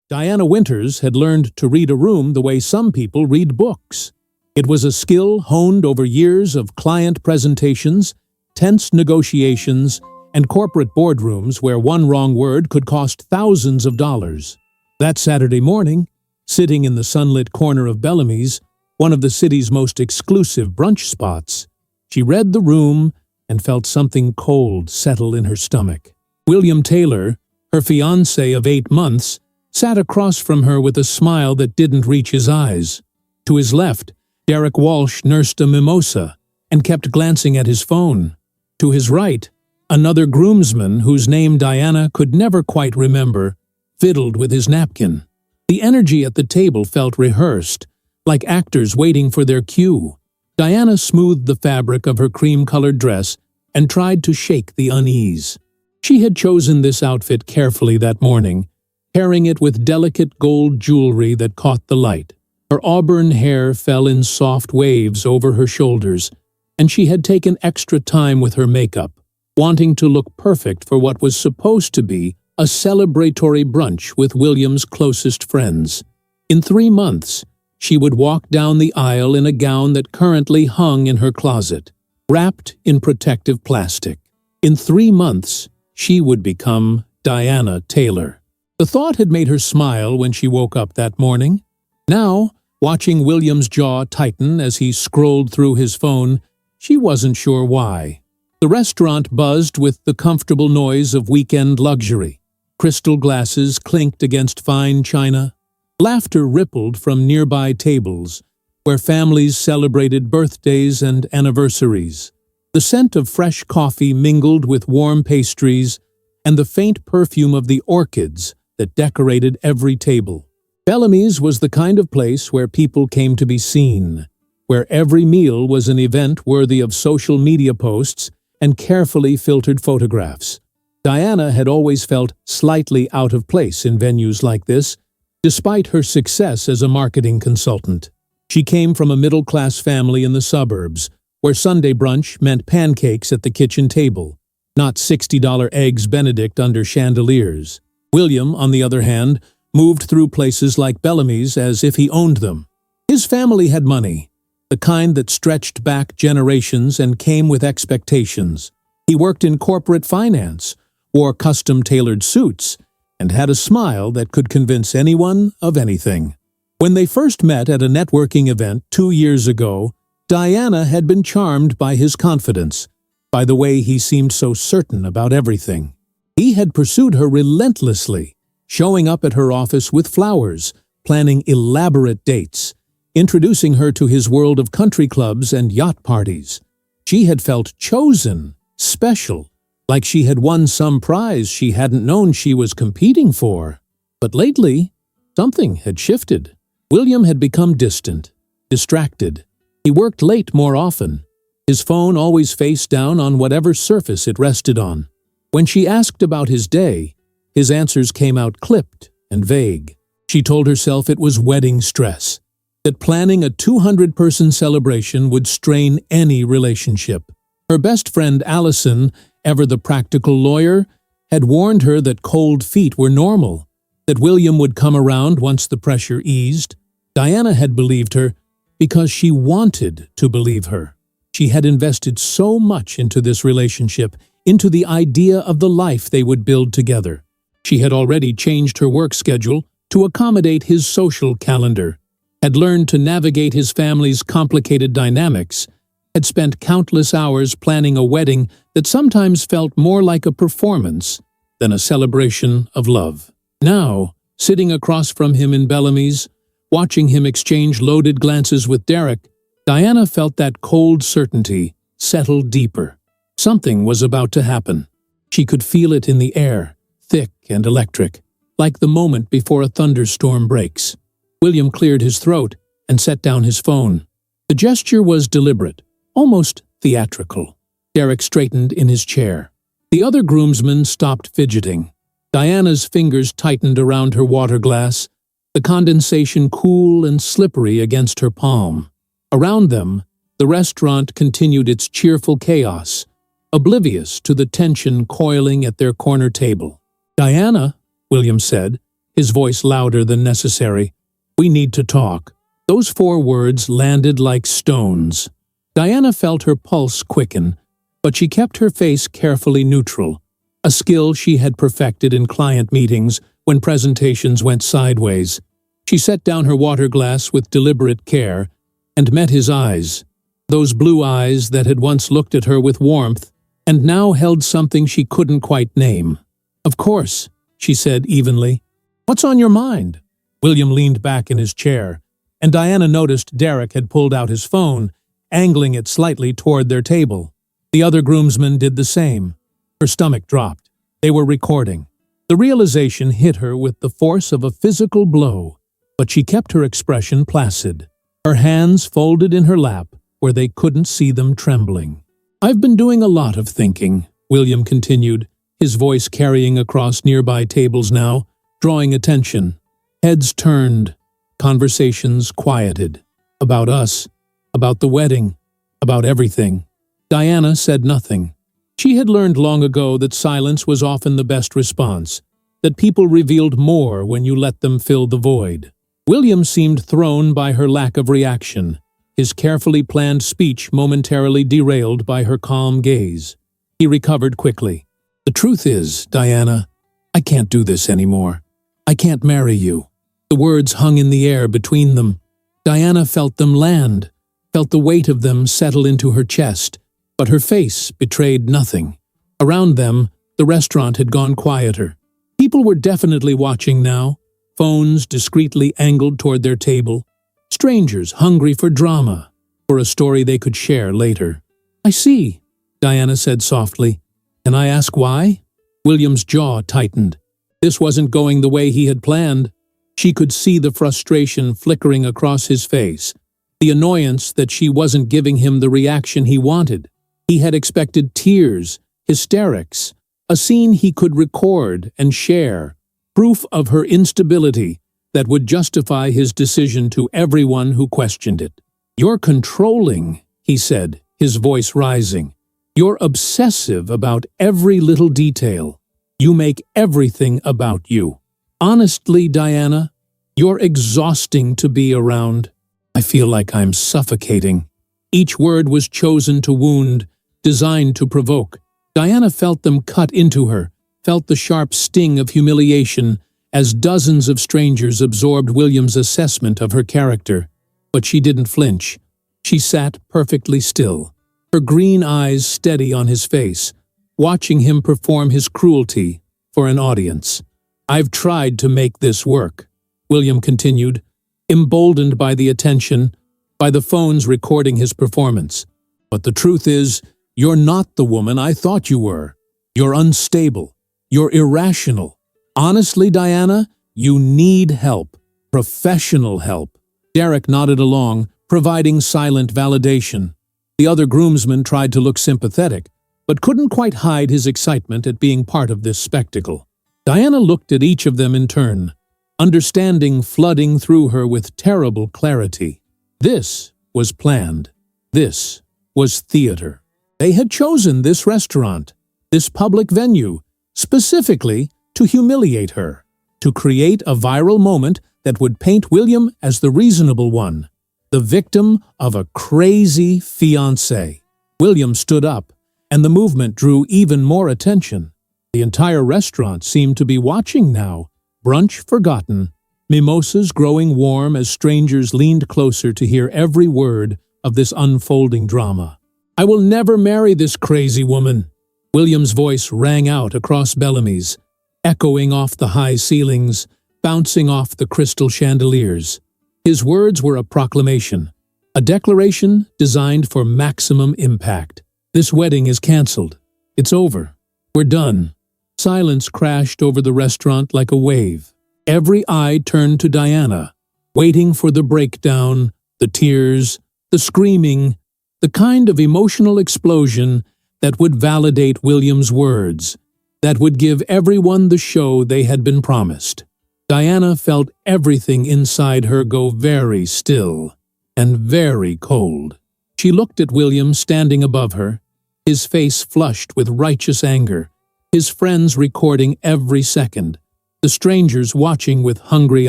Diana Winters had learned to read a room the way some people read books. It was a skill honed over years of client presentations, tense negotiations, and corporate boardrooms where one wrong word could cost thousands of dollars. That Saturday morning, sitting in the sunlit corner of Bellamy's, one of the city's most exclusive brunch spots, she read the room and felt something cold settle in her stomach. William Taylor, her fiancé of 8 months, sat across from her with a smile that didn't reach his eyes. To his left, Derek Walsh nursed a mimosa and kept glancing at his phone. To his right, another groomsman whose name Diana could never quite remember fiddled with his napkin. The energy at the table felt rehearsed, like actors waiting for their cue. Diana smoothed the fabric of her cream-colored dress and tried to shake the unease. She had chosen this outfit carefully that morning, pairing it with delicate gold jewelry that caught the light. Her auburn hair fell in soft waves over her shoulders, and she had taken extra time with her makeup, wanting to look perfect for what was supposed to be a celebratory brunch with William's closest friends. In 3 months, she would walk down the aisle in a gown that currently hung in her closet, wrapped in protective plastic. In 3 months, she would become Diana Taylor. The thought had made her smile when she woke up that morning. Now, watching William's jaw tighten as he scrolled through his phone, she wasn't sure why. The restaurant buzzed with the comfortable noise of weekend luxury. Crystal glasses clinked against fine china. Laughter rippled from nearby tables, where families celebrated birthdays and anniversaries. The scent of fresh coffee mingled with warm pastries and the faint perfume of the orchids that decorated every table. Bellamy's was the kind of place where people came to be seen, where every meal was an event worthy of social media posts and carefully filtered photographs. Diana had always felt slightly out of place in venues like this, despite her success as a marketing consultant. She came from a middle-class family in the suburbs, where Sunday brunch meant pancakes at the kitchen table, not $60 eggs Benedict under chandeliers. William, on the other hand, moved through places like Bellamy's as if he owned them. His family had money, the kind that stretched back generations and came with expectations. He worked in corporate finance, wore custom-tailored suits, and had a smile that could convince anyone of anything. When they first met at a networking event 2 years ago, Diana had been charmed by his confidence, by the way he seemed so certain about everything. He had pursued her relentlessly, showing up at her office with flowers, planning elaborate dates, introducing her to his world of country clubs and yacht parties. She had felt chosen, special, like she had won some prize she hadn't known she was competing for. But lately, something had shifted. William had become distant, distracted. He worked late more often, his phone always face down on whatever surface it rested on. When she asked about his day, his answers came out clipped and vague. She told herself it was wedding stress, that planning a 200-person celebration would strain any relationship. Her best friend Allison, ever the practical lawyer, had warned her that cold feet were normal, that William would come around once the pressure eased. Diana had believed her because she wanted to believe her. She had invested so much into this relationship, into the idea of the life they would build together. She had already changed her work schedule to accommodate his social calendar, had learned to navigate his family's complicated dynamics, had spent countless hours planning a wedding that sometimes felt more like a performance than a celebration of love. Now, sitting across from him in Bellamy's, watching him exchange loaded glances with Derek, Diana felt that cold certainty settle deeper. Something was about to happen. She could feel it in the air, thick and electric, like the moment before a thunderstorm breaks. William cleared his throat and set down his phone. The gesture was deliberate, almost theatrical. Derek straightened in his chair. The other groomsmen stopped fidgeting. Diana's fingers tightened around her water glass, the condensation cool and slippery against her palm. Around them, the restaurant continued its cheerful chaos, oblivious to the tension coiling at their corner table. "Diana," William said, his voice louder than necessary. "We need to talk." Those 4 words landed like stones. Diana felt her pulse quicken, but she kept her face carefully neutral, a skill she had perfected in client meetings when presentations went sideways. She set down her water glass with deliberate care and met his eyes, those blue eyes that had once looked at her with warmth and now held something she couldn't quite name. "Of course," she said evenly. "What's on your mind?" William leaned back in his chair, and Diana noticed Derek had pulled out his phone, angling it slightly toward their table. The other groomsmen did the same. Her stomach dropped. They were recording. The realization hit her with the force of a physical blow, but she kept her expression placid, her hands folded in her lap where they couldn't see them trembling. "I've been doing a lot of thinking," William continued, his voice carrying across nearby tables now, drawing attention. Heads turned, conversations quieted. About us, about the wedding, about everything. Diana said nothing. She had learned long ago that silence was often the best response, that people revealed more when you let them fill the void. William seemed thrown by her lack of reaction, his carefully planned speech momentarily derailed by her calm gaze. He recovered quickly. "The truth is, Diana, I can't do this anymore. I can't marry you." The words hung in the air between them. Diana felt them land, felt the weight of them settle into her chest, but her face betrayed nothing. Around them, the restaurant had gone quieter. People were definitely watching now, phones discreetly angled toward their table, strangers hungry for drama, for a story they could share later. "I see," Diana said softly. "Can I ask why?" William's jaw tightened. This wasn't going the way he had planned. She could see the frustration flickering across his face, the annoyance that she wasn't giving him the reaction he wanted. He had expected tears, hysterics, a scene he could record and share, proof of her instability that would justify his decision to everyone who questioned it. "You're controlling," he said, his voice rising. "You're obsessive about every little detail. You make everything about you. Honestly, Diana, you're exhausting to be around. I feel like I'm suffocating." Each word was chosen to wound, designed to provoke. Diana felt them cut into her, felt the sharp sting of humiliation as dozens of strangers absorbed William's assessment of her character. But she didn't flinch. She sat perfectly still, her green eyes steady on his face, watching him perform his cruelty for an audience. "I've tried to make this work," William continued, emboldened by the attention, by the phones recording his performance. "But the truth is, you're not the woman I thought you were. You're unstable. You're irrational. Honestly, Diana, you need help. Professional help." Derek nodded along, providing silent validation. The other groomsmen tried to look sympathetic, but couldn't quite hide his excitement at being part of this spectacle. Diana looked at each of them in turn, understanding flooding through her with terrible clarity. This was planned. This was theater. They had chosen this restaurant, this public venue, specifically to humiliate her, to create a viral moment that would paint William as the reasonable one, the victim of a crazy fiancé. William stood up, and the movement drew even more attention. The entire restaurant seemed to be watching now, brunch forgotten, mimosas growing warm as strangers leaned closer to hear every word of this unfolding drama. "I will never marry this crazy woman." William's voice rang out across Bellamy's, echoing off the high ceilings, bouncing off the crystal chandeliers. His words were a proclamation, a declaration designed for maximum impact. "This wedding is cancelled. It's over. We're done." Silence crashed over the restaurant like a wave. Every eye turned to Diana, waiting for the breakdown, the tears, the screaming, the kind of emotional explosion that would validate William's words, that would give everyone the show they had been promised. Diana felt everything inside her go very still and very cold. She looked at William standing above her, his face flushed with righteous anger, his friends recording every second, the strangers watching with hungry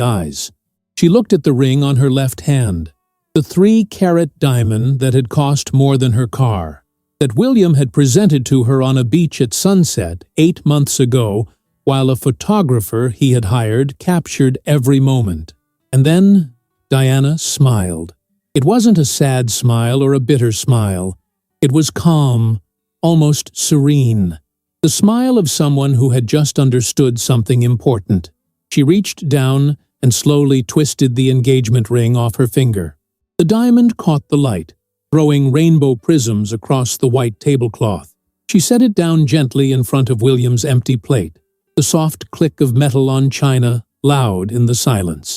eyes. She looked at the ring on her left hand, the 3-carat diamond that had cost more than her car, that William had presented to her on a beach at sunset 8 months ago, while a photographer he had hired captured every moment. And then Diana smiled. It wasn't a sad smile or a bitter smile. It was calm, almost serene. The smile of someone who had just understood something important. She reached down and slowly twisted the engagement ring off her finger. The diamond caught the light, throwing rainbow prisms across the white tablecloth. She set it down gently in front of William's empty plate, the soft click of metal on china loud in the silence.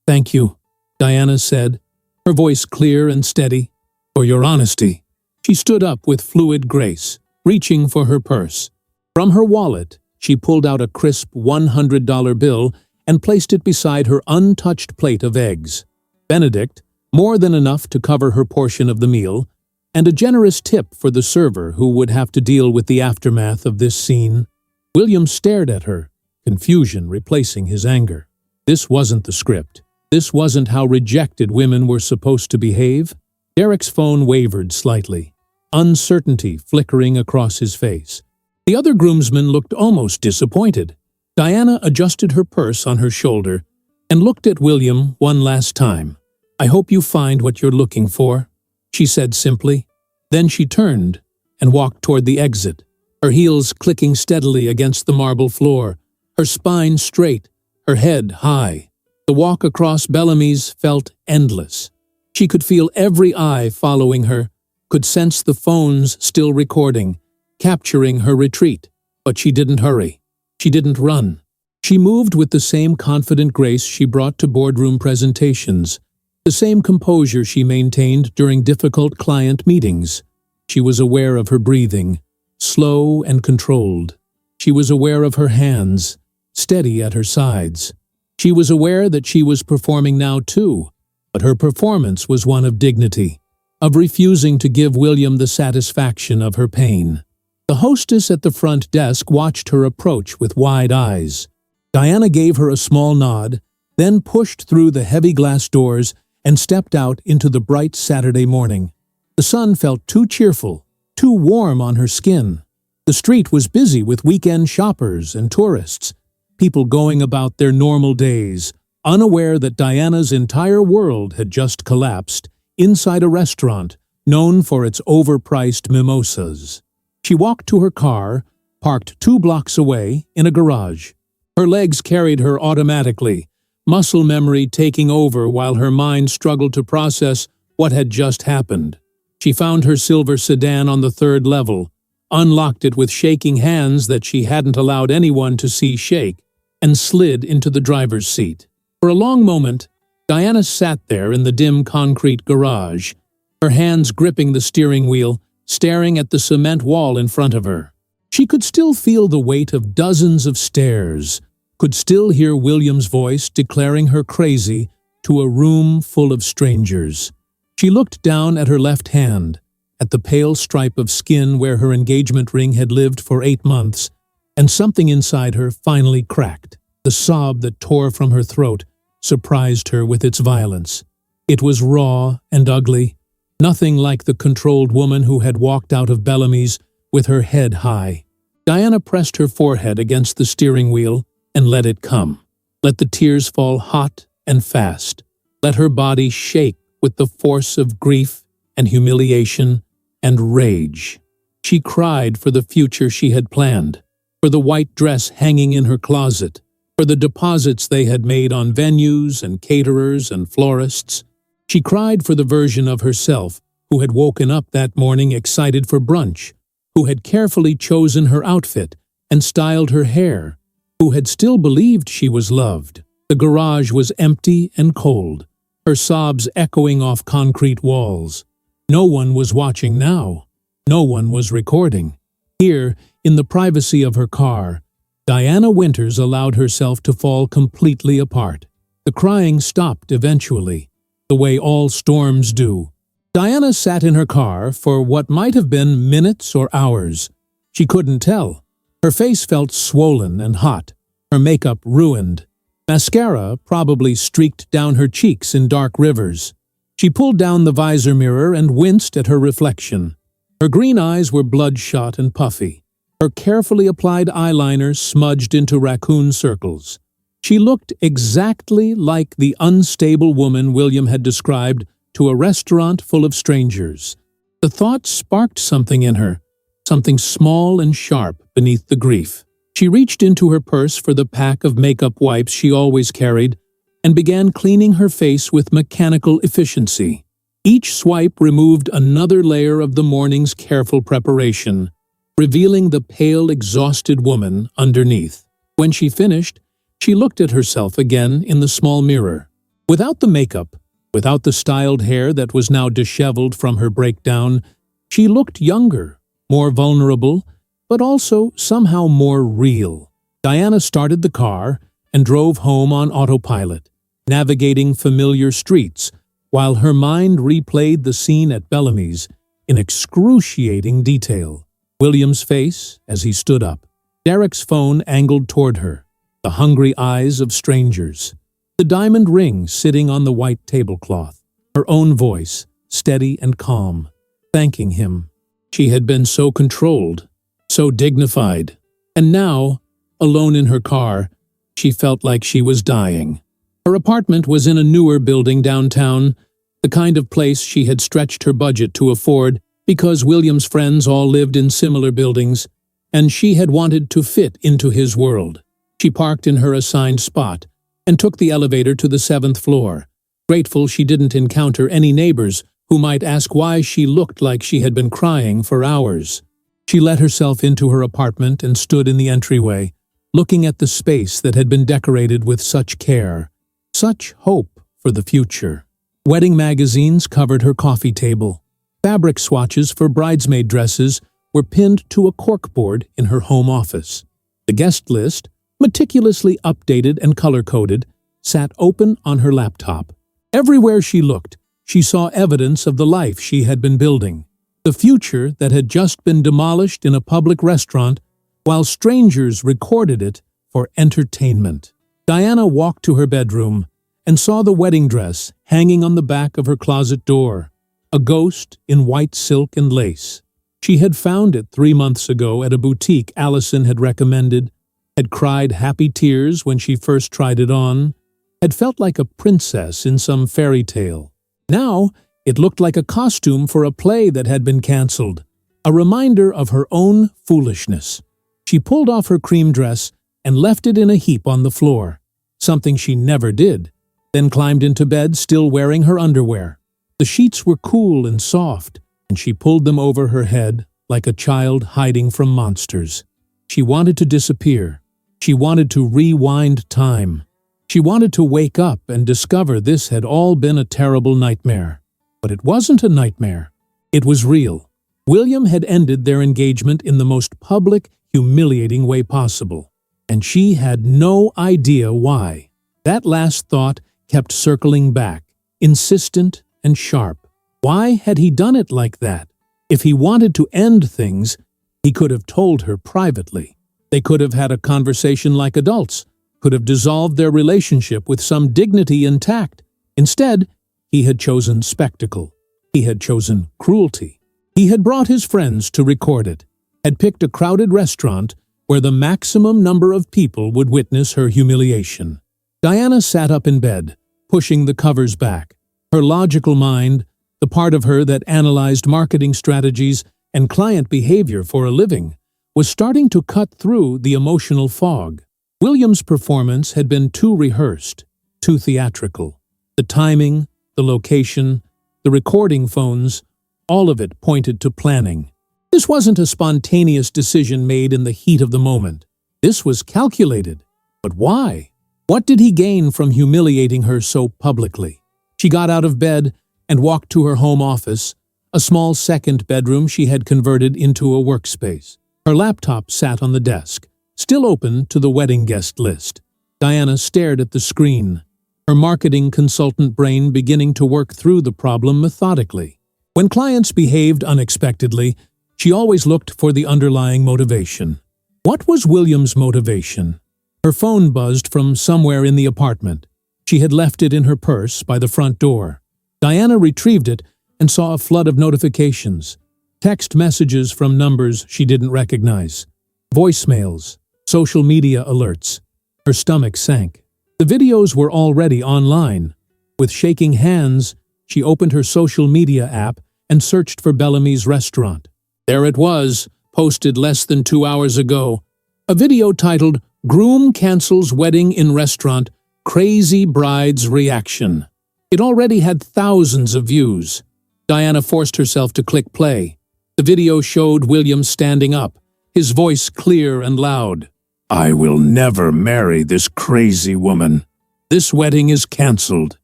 "Thank you," Diana said, her voice clear and steady, "for your honesty." She stood up with fluid grace, reaching for her purse. From her wallet, she pulled out a crisp $100 bill and placed it beside her untouched plate of eggs. Benedict, more than enough to cover her portion of the meal, and a generous tip for the server who would have to deal with the aftermath of this scene. William stared at her, confusion replacing his anger. This wasn't the script. This wasn't how rejected women were supposed to behave. Derek's phone wavered slightly, uncertainty flickering across his face. The other groomsmen looked almost disappointed. Diana adjusted her purse on her shoulder and looked at William one last time. "I hope you find what you're looking for," she said simply. Then she turned and walked toward the exit, her heels clicking steadily against the marble floor, her spine straight, her head high. The walk across Bellamy's felt endless. She could feel every eye following her, could sense the phones still recording, capturing her retreat. But she didn't hurry. She didn't run. She moved with the same confident grace she brought to boardroom presentations, the same composure she maintained during difficult client meetings. She was aware of her breathing, slow and controlled. She was aware of her hands, steady at her sides. She was aware that she was performing now too, but her performance was one of dignity, of refusing to give William the satisfaction of her pain. The hostess at the front desk watched her approach with wide eyes. Diana gave her a small nod, then pushed through the heavy glass doors and stepped out into the bright Saturday morning. The sun felt too cheerful, too warm on her skin. The street was busy with weekend shoppers and tourists, people going about their normal days, unaware that Diana's entire world had just collapsed inside a restaurant known for its overpriced mimosas. She walked to her car, parked 2 blocks away in a garage. Her legs carried her automatically, muscle memory taking over while her mind struggled to process what had just happened. She found her silver sedan on the 3rd level, unlocked it with shaking hands that she hadn't allowed anyone to see shake, and slid into the driver's seat. For a long moment, Diana sat there in the dim concrete garage, her hands gripping the steering wheel, staring at the cement wall in front of her. She could still feel the weight of dozens of stairs, could still hear William's voice declaring her crazy to a room full of strangers. She looked down at her left hand, at the pale stripe of skin where her engagement ring had lived for 8 months, and something inside her finally cracked. The sob that tore from her throat surprised her with its violence. It was raw and ugly, nothing like the controlled woman who had walked out of Bellamy's with her head high. Diana pressed her forehead against the steering wheel and let it come. Let the tears fall hot and fast. Let her body shake with the force of grief and humiliation and rage. She cried for the future she had planned, for the white dress hanging in her closet, for the deposits they had made on venues and caterers and florists. She cried for the version of herself who had woken up that morning excited for brunch, who had carefully chosen her outfit and styled her hair, who had still believed she was loved. The garage was empty and cold, her sobs echoing off concrete walls. No one was watching now. No one was recording. Here, in the privacy of her car, Diana Winters allowed herself to fall completely apart. The crying stopped eventually, the way all storms do. Diana sat in her car for what might have been minutes or hours. She couldn't tell. Her face felt swollen and hot, her makeup ruined. Mascara probably streaked down her cheeks in dark rivers. She pulled down the visor mirror and winced at her reflection. Her green eyes were bloodshot and puffy. Her carefully applied eyeliner smudged into raccoon circles. She looked exactly like the unstable woman William had described to a restaurant full of strangers. The thought sparked something in her, something small and sharp beneath the grief. She reached into her purse for the pack of makeup wipes she always carried and began cleaning her face with mechanical efficiency. Each swipe removed another layer of the morning's careful preparation, revealing the pale, exhausted woman underneath. When she finished, she looked at herself again in the small mirror. Without the makeup, without the styled hair that was now disheveled from her breakdown, she looked younger, more vulnerable, but also somehow more real. Diana started the car and drove home on autopilot, navigating familiar streets, while her mind replayed the scene at Bellamy's in excruciating detail. William's face as he stood up, Derek's phone angled toward her, the hungry eyes of strangers, the diamond ring sitting on the white tablecloth, her own voice, steady and calm, thanking him. She had been so controlled, so dignified, and now, alone in her car, she felt like she was dying. Her apartment was in a newer building downtown, the kind of place she had stretched her budget to afford because William's friends all lived in similar buildings, and she had wanted to fit into his world. She parked in her assigned spot and took the elevator to the 7th floor, grateful she didn't encounter any neighbors who might ask why she looked like she had been crying for hours. She let herself into her apartment and stood in the entryway, looking at the space that had been decorated with such care, such hope for the future. Wedding magazines covered her coffee table. Fabric swatches for bridesmaid dresses were pinned to a corkboard in her home office. The guest list, meticulously updated and color-coded, sat open on her laptop. Everywhere she looked, she saw evidence of the life she had been building, the future that had just been demolished in a public restaurant while strangers recorded it for entertainment. Diana walked to her bedroom and saw the wedding dress hanging on the back of her closet door, a ghost in white silk and lace. She had found it 3 months ago at a boutique Allison had recommended, had cried happy tears when she first tried it on, had felt like a princess in some fairy tale. Now, it looked like a costume for a play that had been canceled, a reminder of her own foolishness. She pulled off her cream dress and left it in a heap on the floor, something she never did, then climbed into bed still wearing her underwear. The sheets were cool and soft, and she pulled them over her head like a child hiding from monsters. She wanted to disappear. She wanted to rewind time. She wanted to wake up and discover this had all been a terrible nightmare. But it wasn't a nightmare. It was real. William had ended their engagement in the most public, humiliating way possible, and she had no idea why. That last thought kept circling back, insistent and sharp. Why had he done it like that? If he wanted to end things, he could have told her privately. They could have had a conversation like adults, could have dissolved their relationship with some dignity intact. Instead, he had chosen spectacle. He had chosen cruelty. He had brought his friends to record it, had picked a crowded restaurant where the maximum number of people would witness her humiliation. Diana sat up in bed, pushing the covers back. Her logical mind, the part of her that analyzed marketing strategies and client behavior for a living, was starting to cut through the emotional fog. William's performance had been too rehearsed, too theatrical. The timing, the location, the recording phones, all of it pointed to planning. This wasn't a spontaneous decision made in the heat of the moment. This was calculated. But why? What did he gain from humiliating her so publicly? She got out of bed and walked to her home office, a small second bedroom she had converted into a workspace. Her laptop sat on the desk, still open to the wedding guest list. Diana stared at the screen, her marketing consultant brain beginning to work through the problem methodically. When clients behaved unexpectedly, she always looked for the underlying motivation. What was William's motivation? Her phone buzzed from somewhere in the apartment. She had left it in her purse by the front door. Diana retrieved it and saw a flood of notifications. Text messages from numbers she didn't recognize. Voicemails. Social media alerts. Her stomach sank. The videos were already online. With shaking hands, she opened her social media app and searched for Bellamy's restaurant. There it was, posted less than 2 hours ago. A video titled, "Groom Cancels Wedding in Restaurant, Crazy Bride's Reaction." It already had thousands of views. Diana forced herself to click play. The video showed William standing up, his voice clear and loud. "I will never marry this crazy woman. This wedding is cancelled.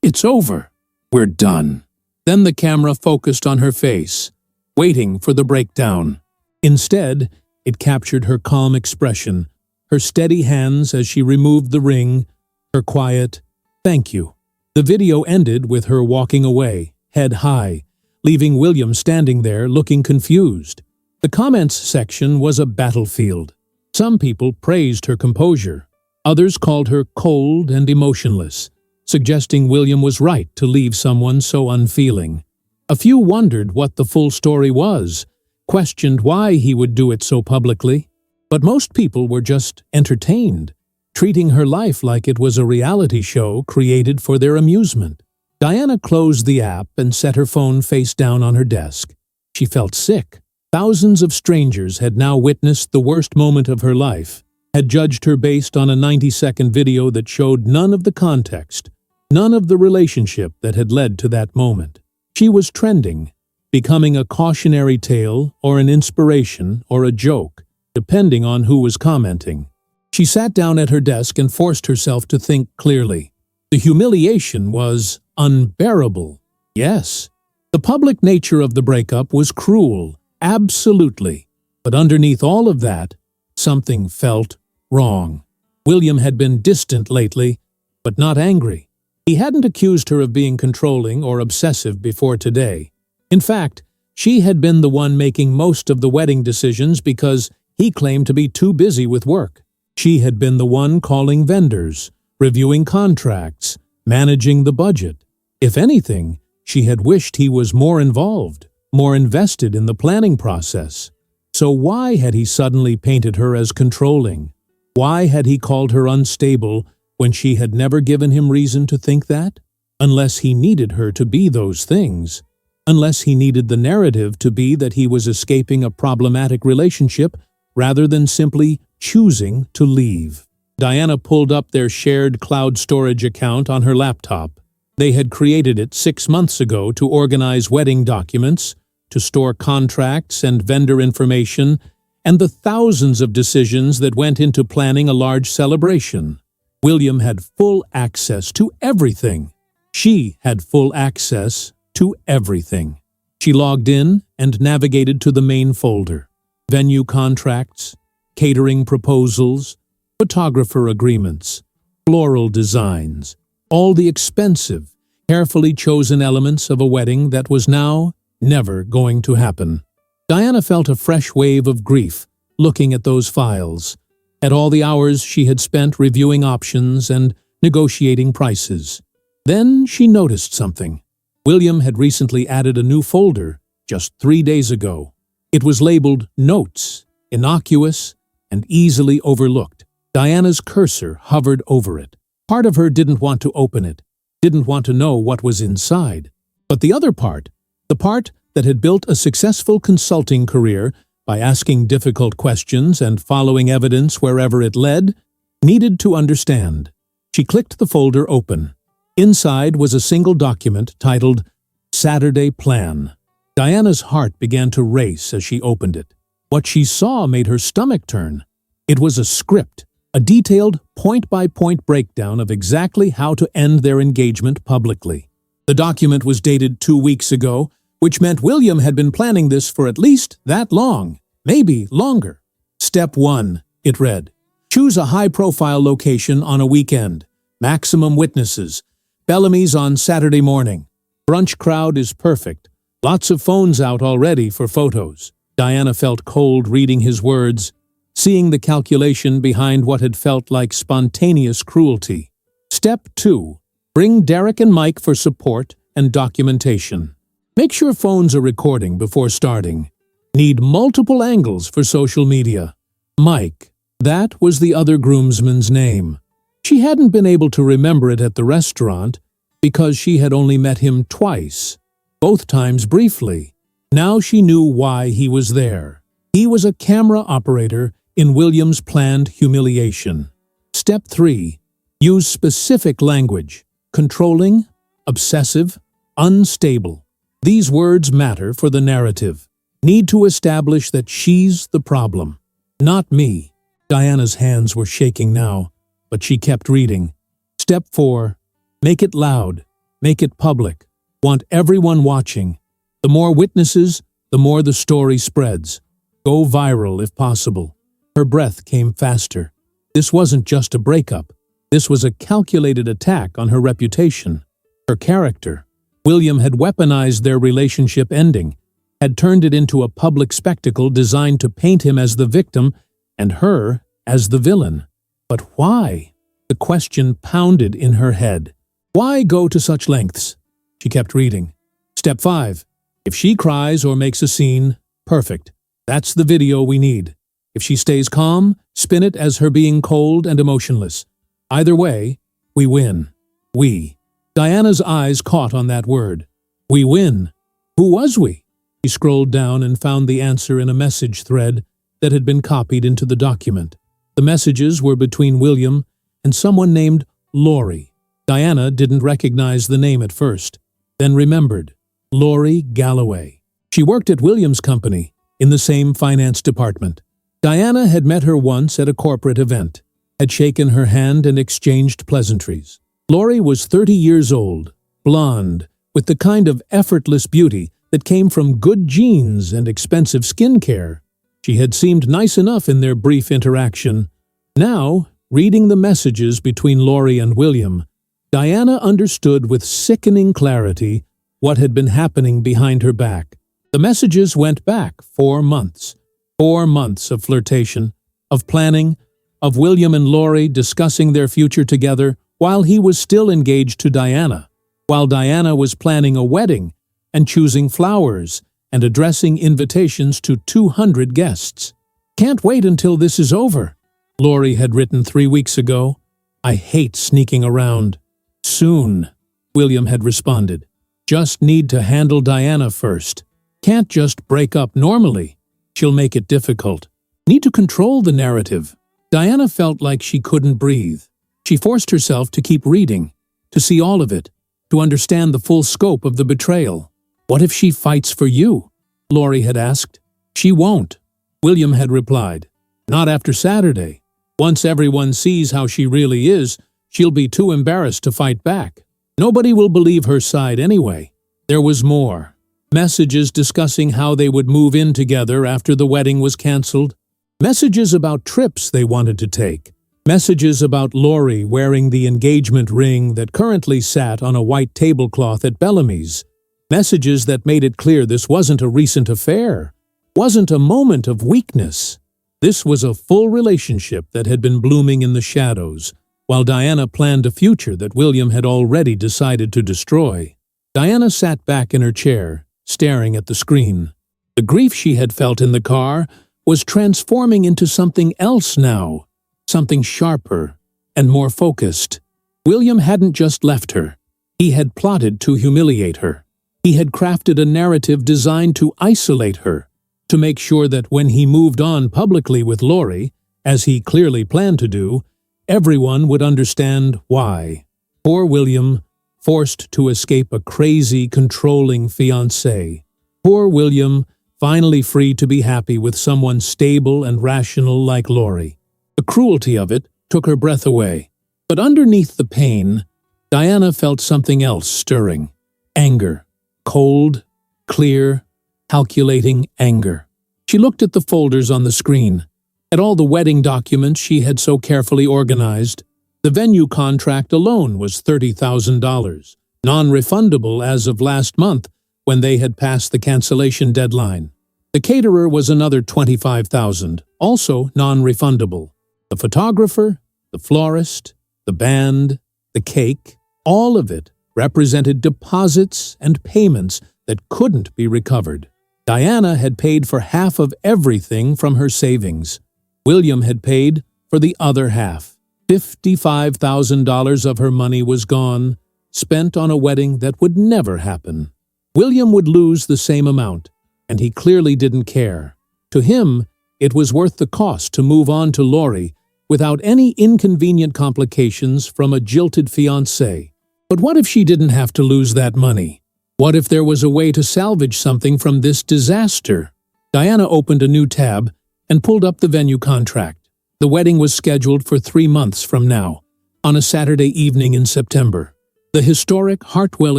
It's over. We're done." Then the camera focused on her face, waiting for the breakdown. Instead, it captured her calm expression, her steady hands as she removed the ring, her quiet, "Thank you." The video ended with her walking away, head high, leaving William standing there looking confused. The comments section was a battlefield. Some people praised her composure. Others called her cold and emotionless, suggesting William was right to leave someone so unfeeling. A few wondered what the full story was, questioned why he would do it so publicly. But most people were just entertained, treating her life like it was a reality show created for their amusement. Diana closed the app and set her phone face down on her desk. She felt sick. Thousands of strangers had now witnessed the worst moment of her life, had judged her based on a 90-second video that showed none of the context, none of the relationship that had led to that moment. She was trending, becoming a cautionary tale or an inspiration or a joke, depending on who was commenting. She sat down at her desk and forced herself to think clearly. The humiliation was unbearable. Yes, the public nature of the breakup was cruel, absolutely. But underneath all of that, something felt wrong. William had been distant lately, but not angry. He hadn't accused her of being controlling or obsessive before today. In fact, she had been the one making most of the wedding decisions because he claimed to be too busy with work. She had been the one calling vendors, reviewing contracts, managing the budget. If anything, she had wished he was more involved, more invested in the planning process. So why had he suddenly painted her as controlling? Why had he called her unstable when she had never given him reason to think that? Unless he needed her to be those things. Unless he needed the narrative to be that he was escaping a problematic relationship rather than simply choosing to leave. Diana pulled up their shared cloud storage account on her laptop. They had created it 6 months ago to organize wedding documents, to store contracts and vendor information, and the thousands of decisions that went into planning a large celebration. William had full access to everything. She had full access to everything. She logged in and navigated to the main folder. Venue contracts, catering proposals, photographer agreements, floral designs, all the expensive, carefully chosen elements of a wedding that was now never going to happen. Diana felt a fresh wave of grief looking at those files, at all the hours she had spent reviewing options and negotiating prices. Then she noticed something. William had recently added a new folder just 3 days ago. It was labeled Notes, innocuous and easily overlooked. Diana's cursor hovered over it. Part of her didn't want to open it, didn't want to know what was inside. But the other part, the part that had built a successful consulting career by asking difficult questions and following evidence wherever it led, needed to understand. She clicked the folder open. Inside was a single document titled Saturday Plan. Diana's heart began to race as she opened it. What she saw made her stomach turn. It was a script, a detailed point-by-point breakdown of exactly how to end their engagement publicly. The document was dated 2 weeks ago, which meant William had been planning this for at least that long, maybe longer. Step 1, it read. Choose a high-profile location on a weekend. Maximum witnesses. Bellamy's on Saturday morning. Brunch crowd is perfect. Lots of phones out already for photos. Diana felt cold reading his words. seeing the calculation behind what had felt like spontaneous cruelty. Step 2. Bring Derek and Mike for support and documentation. Make sure phones are recording before starting. Need multiple angles for social media. Mike. That was the other groomsman's name. She hadn't been able to remember it at the restaurant because she had only met him twice, both times briefly. Now she knew why he was there. He was a camera operator in William's planned humiliation. Step 3. Use specific language. Controlling, obsessive, unstable. These words matter for the narrative. Need to establish that she's the problem, not me. Diana's hands were shaking now, but she kept reading. Step 4. Make it loud. Make it public. Want everyone watching. The more witnesses, the more the story spreads. Go viral if possible. Her breath came faster. This wasn't just a breakup. This was a calculated attack on her reputation, her character. William had weaponized their relationship ending, had turned it into a public spectacle designed to paint him as the victim and her as the villain. But why? The question pounded in her head. Why go to such lengths? She kept reading. Step 5. If she cries or makes a scene, perfect. That's the video we need. If she stays calm, spin it as her being cold and emotionless. Either way, we win. We. Diana's eyes caught on that word. We win. Who was we? She scrolled down and found the answer in a message thread that had been copied into the document. The messages were between William and someone named Lori. Diana didn't recognize the name at first, then remembered. Lori Galloway. She worked at William's company, in the same finance department. Diana had met her once at a corporate event, had shaken her hand and exchanged pleasantries. Lori was 30 years old, blonde, with the kind of effortless beauty that came from good genes and expensive skincare. She had seemed nice enough in their brief interaction. Now, reading the messages between Lori and William, Diana understood with sickening clarity what had been happening behind her back. The messages went back 4 months. 4 months of flirtation, of planning, of William and Lori discussing their future together while he was still engaged to Diana, while Diana was planning a wedding and choosing flowers and addressing invitations to 200 guests. Can't wait until this is over, Lori had written 3 weeks ago. I hate sneaking around. Soon, William had responded. Just need to handle Diana first. Can't just break up normally. She'll make it difficult. Need to control the narrative. Diana felt like she couldn't breathe. She forced herself to keep reading, to see all of it, to understand the full scope of the betrayal. What if she fights for you? Lori had asked. She won't, William had replied. Not after Saturday. Once everyone sees how she really is, she'll be too embarrassed to fight back. Nobody will believe her side anyway. There was more. Messages discussing how they would move in together after the wedding was canceled. Messages about trips they wanted to take. Messages about Lori wearing the engagement ring that currently sat on a white tablecloth at Bellamy's. Messages that made it clear this wasn't a recent affair, wasn't a moment of weakness. This was a full relationship that had been blooming in the shadows, while Diana planned a future that William had already decided to destroy. Diana sat back in her chair, staring at the screen. The grief she had felt in the car was transforming into something else now, something sharper and more focused. William hadn't just left her. He had plotted to humiliate her. He had crafted a narrative designed to isolate her, to make sure that when he moved on publicly with Lori, as he clearly planned to do, everyone would understand why. Poor William, forced to escape a crazy, controlling fiancé. Poor William, finally free to be happy with someone stable and rational like Lori. The cruelty of it took her breath away. But underneath the pain, Diana felt something else stirring. Anger. Cold, clear, calculating anger. She looked at the folders on the screen, at all the wedding documents she had so carefully organized. The venue contract alone was $30,000, non-refundable as of last month when they had passed the cancellation deadline. The caterer was another $25,000, also non-refundable. The photographer, the florist, the band, the cake, all of it represented deposits and payments that couldn't be recovered. Diana had paid for half of everything from her savings. William had paid for the other half. $55,000 of her money was gone, spent on a wedding that would never happen. William would lose the same amount, and he clearly didn't care. To him, it was worth the cost to move on to Lori without any inconvenient complications from a jilted fiancé. But what if she didn't have to lose that money? What if there was a way to salvage something from this disaster? Diana opened a new tab and pulled up the venue contract. The wedding was scheduled for 3 months from now, on a Saturday evening in September. The historic Hartwell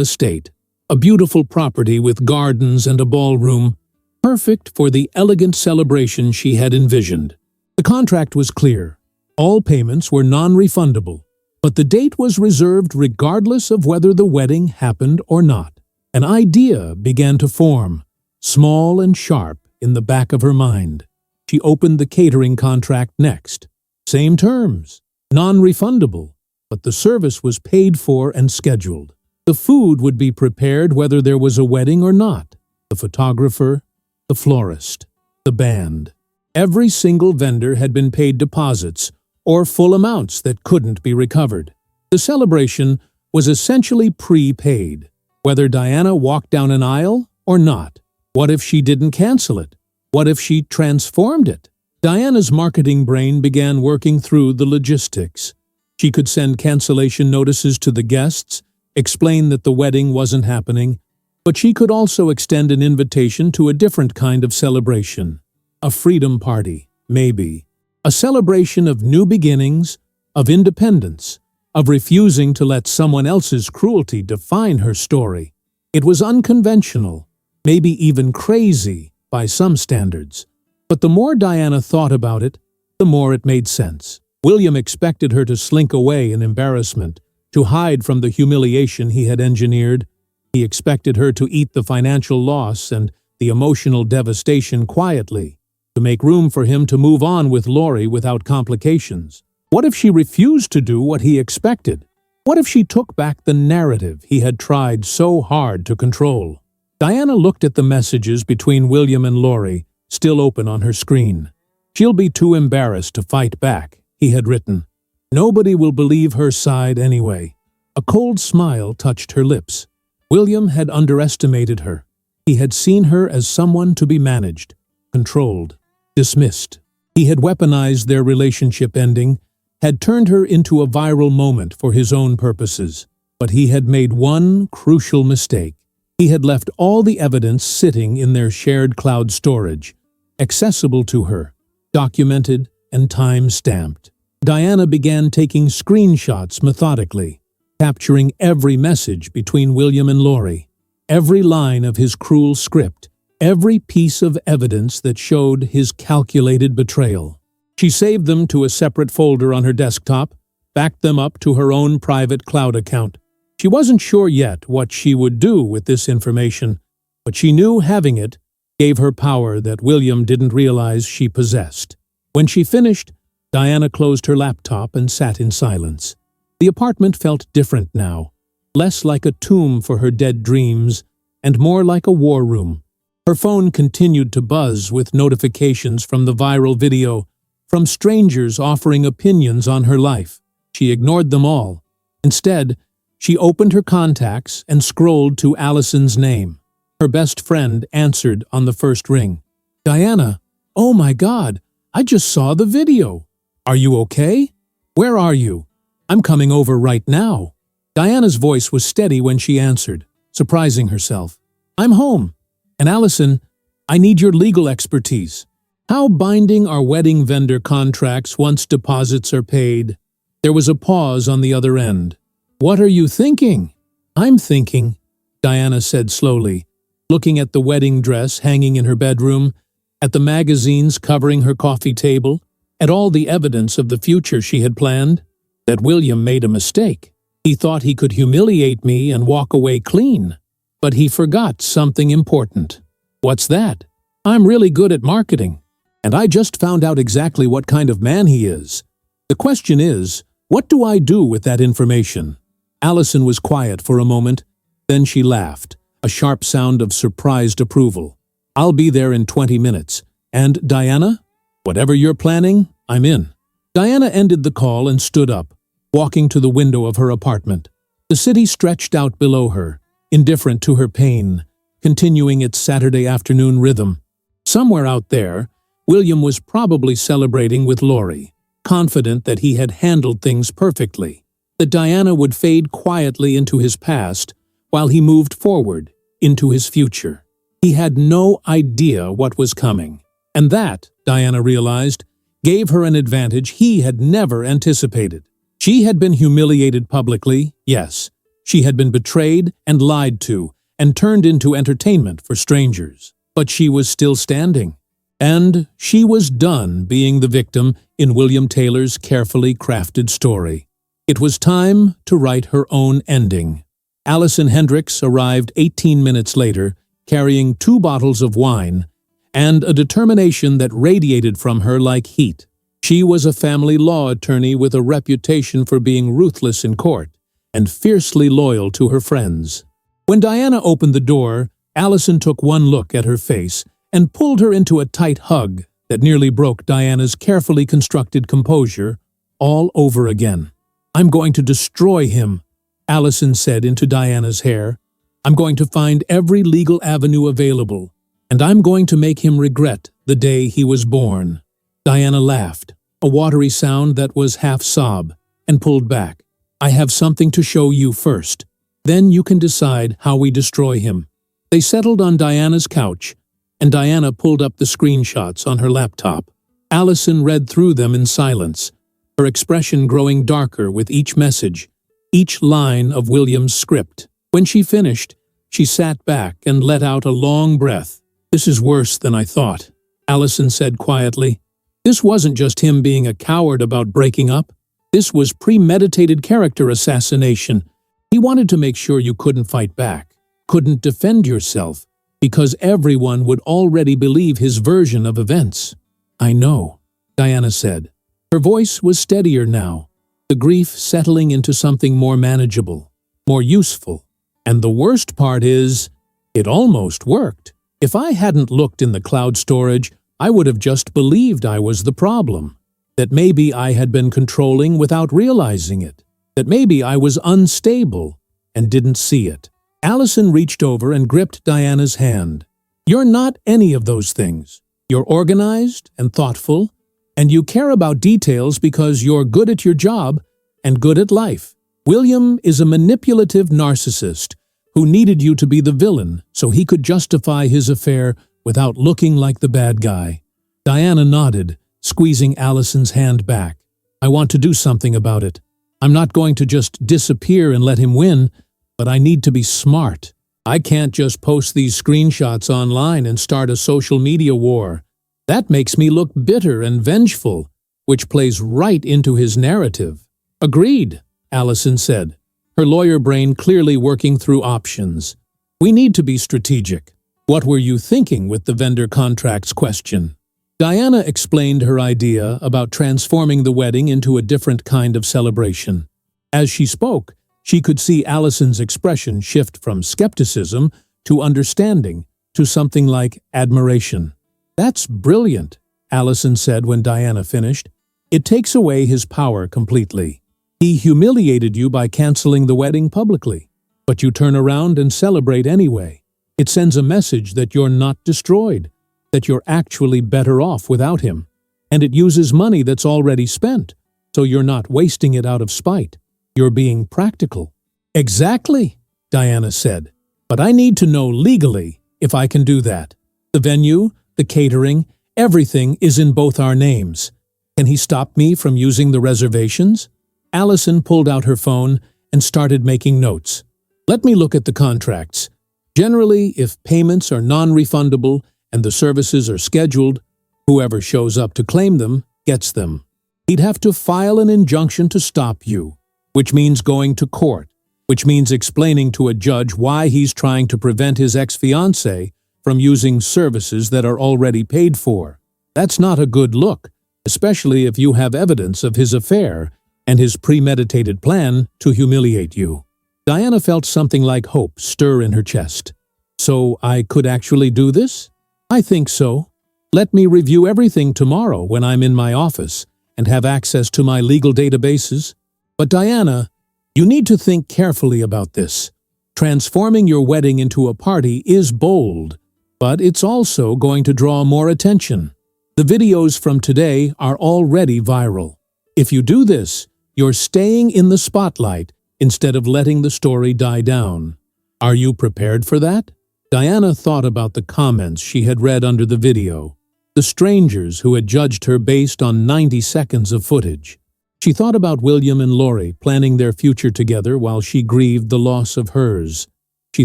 Estate, a beautiful property with gardens and a ballroom, perfect for the elegant celebration she had envisioned. The contract was clear. All payments were non-refundable, but the date was reserved regardless of whether the wedding happened or not. An idea began to form, small and sharp, in the back of her mind. She opened the catering contract next. Same terms, non-refundable, but the service was paid for and scheduled. The food would be prepared whether there was a wedding or not. The photographer, the florist, the band. Every single vendor had been paid deposits or full amounts that couldn't be recovered. The celebration was essentially prepaid, whether Diana walked down an aisle or not. What if she didn't cancel it? What if she transformed it? Diana's marketing brain began working through the logistics. She could send cancellation notices to the guests, explain that the wedding wasn't happening, but she could also extend an invitation to a different kind of celebration. A freedom party, maybe. A celebration of new beginnings, of independence, of refusing to let someone else's cruelty define her story. It was unconventional, maybe even crazy by some standards. But the more Diana thought about it, the more it made sense. William expected her to slink away in embarrassment, to hide from the humiliation he had engineered. He expected her to eat the financial loss and the emotional devastation quietly, to make room for him to move on with Lori without complications. What if she refused to do what he expected? What if she took back the narrative he had tried so hard to control? Diana looked at the messages between William and Lori, still open on her screen. "She'll be too embarrassed to fight back," he had written. "Nobody will believe her side anyway." A cold smile touched her lips. William had underestimated her. He had seen her as someone to be managed, controlled, dismissed. He had weaponized their relationship ending, had turned her into a viral moment for his own purposes. But he had made one crucial mistake. He had left all the evidence sitting in their shared cloud storage, accessible to her, documented and time-stamped. Diana began taking screenshots methodically, capturing every message between William and Lori, every line of his cruel script, every piece of evidence that showed his calculated betrayal. She saved them to a separate folder on her desktop, backed them up to her own private cloud account. She wasn't sure yet what she would do with this information, but she knew having it gave her power that William didn't realize she possessed. When she finished, Diana closed her laptop and sat in silence. The apartment felt different now, less like a tomb for her dead dreams and more like a war room. Her phone continued to buzz with notifications from the viral video, from strangers offering opinions on her life. She ignored them all. Instead, she opened her contacts and scrolled to Allison's name. Her best friend answered on the first ring. "Diana, oh my God, I just saw the video. Are you okay? Where are you? I'm coming over right now." Diana's voice was steady when she answered, surprising herself. "I'm home. And Allison, I need your legal expertise. How binding are wedding vendor contracts once deposits are paid?" There was a pause on the other end. "What are you thinking?" "I'm thinking," Diana said slowly, looking at the wedding dress hanging in her bedroom, at the magazines covering her coffee table, at all the evidence of the future she had planned, that William made a mistake. He thought he could humiliate me and walk away clean. But he forgot something important. "What's that?" I'm really good at marketing, and I just found out exactly what kind of man he is. The question is, what do I do with that information?" Allison was quiet for a moment. Then she laughed, a sharp sound of surprised approval. "I'll be there in 20 minutes. And Diana? Whatever you're planning, I'm in." Diana ended the call and stood up, walking to the window of her apartment. The city stretched out below her, indifferent to her pain, continuing its Saturday afternoon rhythm. Somewhere out there, William was probably celebrating with Lori, confident that he had handled things perfectly, that Diana would fade quietly into his past while he moved forward into his future. He had no idea what was coming, and that, Diana realized, gave her an advantage he had never anticipated. She had been humiliated publicly, yes. She had been betrayed and lied to and turned into entertainment for strangers. But she was still standing. And she was done being the victim in William Taylor's carefully crafted story. It was time to write her own ending. Allison Hendricks arrived 18 minutes later, carrying 2 bottles of wine and a determination that radiated from her like heat. She was a family law attorney with a reputation for being ruthless in court and fiercely loyal to her friends. When Diana opened the door, Allison took one look at her face and pulled her into a tight hug that nearly broke Diana's carefully constructed composure all over again. "I'm going to destroy him," Allison said into Diana's hair. "I'm going to find every legal avenue available, and I'm going to make him regret the day he was born." Diana laughed, a watery sound that was half sob, and pulled back. "I have something to show you first. Then you can decide how we destroy him." They settled on Diana's couch, and Diana pulled up the screenshots on her laptop. Allison read through them in silence, her expression growing darker with each message, each line of William's script. When she finished, she sat back and let out a long breath. "This is worse than I thought," Allison said quietly. "This wasn't just him being a coward about breaking up. This was premeditated character assassination. He wanted to make sure you couldn't fight back, couldn't defend yourself, because everyone would already believe his version of events." "I know," Diana said. Her voice was steadier now, the grief settling into something more manageable, more useful. "And the worst part is, it almost worked. If I hadn't looked in the cloud storage, I would have just believed I was the problem, that maybe I had been controlling without realizing it, that maybe I was unstable and didn't see it." Allison reached over and gripped Diana's hand. "You're not any of those things. You're organized and thoughtful, and you care about details because you're good at your job and good at life. William is a manipulative narcissist who needed you to be the villain so he could justify his affair without looking like the bad guy." Diana nodded, squeezing Allison's hand back. "I want to do something about it. I'm not going to just disappear and let him win, but I need to be smart. I can't just post these screenshots online and start a social media war. That makes me look bitter and vengeful, which plays right into his narrative." "Agreed," Allison said, her lawyer brain clearly working through options. "We need to be strategic. What were you thinking with the vendor contracts question?" Diana explained her idea about transforming the wedding into a different kind of celebration. As she spoke, she could see Allison's expression shift from skepticism to understanding to something like admiration. "That's brilliant," Allison said when Diana finished. "It takes away his power completely. He humiliated you by canceling the wedding publicly, but you turn around and celebrate anyway. It sends a message that you're not destroyed, that you're actually better off without him. And it uses money that's already spent, so you're not wasting it out of spite. You're being practical." "Exactly," Diana said. "But I need to know legally if I can do that. The venue, the catering, everything is in both our names. Can he stop me from using the reservations?" Allison pulled out her phone and started making notes. "Let me look at the contracts. Generally, if payments are non-refundable and the services are scheduled, whoever shows up to claim them gets them. He'd have to file an injunction to stop you, which means going to court, which means explaining to a judge why he's trying to prevent his ex-fiancé from using services that are already paid for. That's not a good look, especially if you have evidence of his affair and his premeditated plan to humiliate you. Diana felt something like hope stir in her chest. So I could actually do this? I think so. Let me review everything tomorrow when I'm in my office and have access to my legal databases. But Diana, you need to think carefully about this. Transforming your wedding into a party is bold, but it's also going to draw more attention. The videos from today are already viral. If you do this, you're staying in the spotlight instead of letting the story die down. Are you prepared for that? Diana thought about the comments she had read under the video, the strangers who had judged her based on 90 seconds of footage. She thought about William and Lori planning their future together while she grieved the loss of hers. She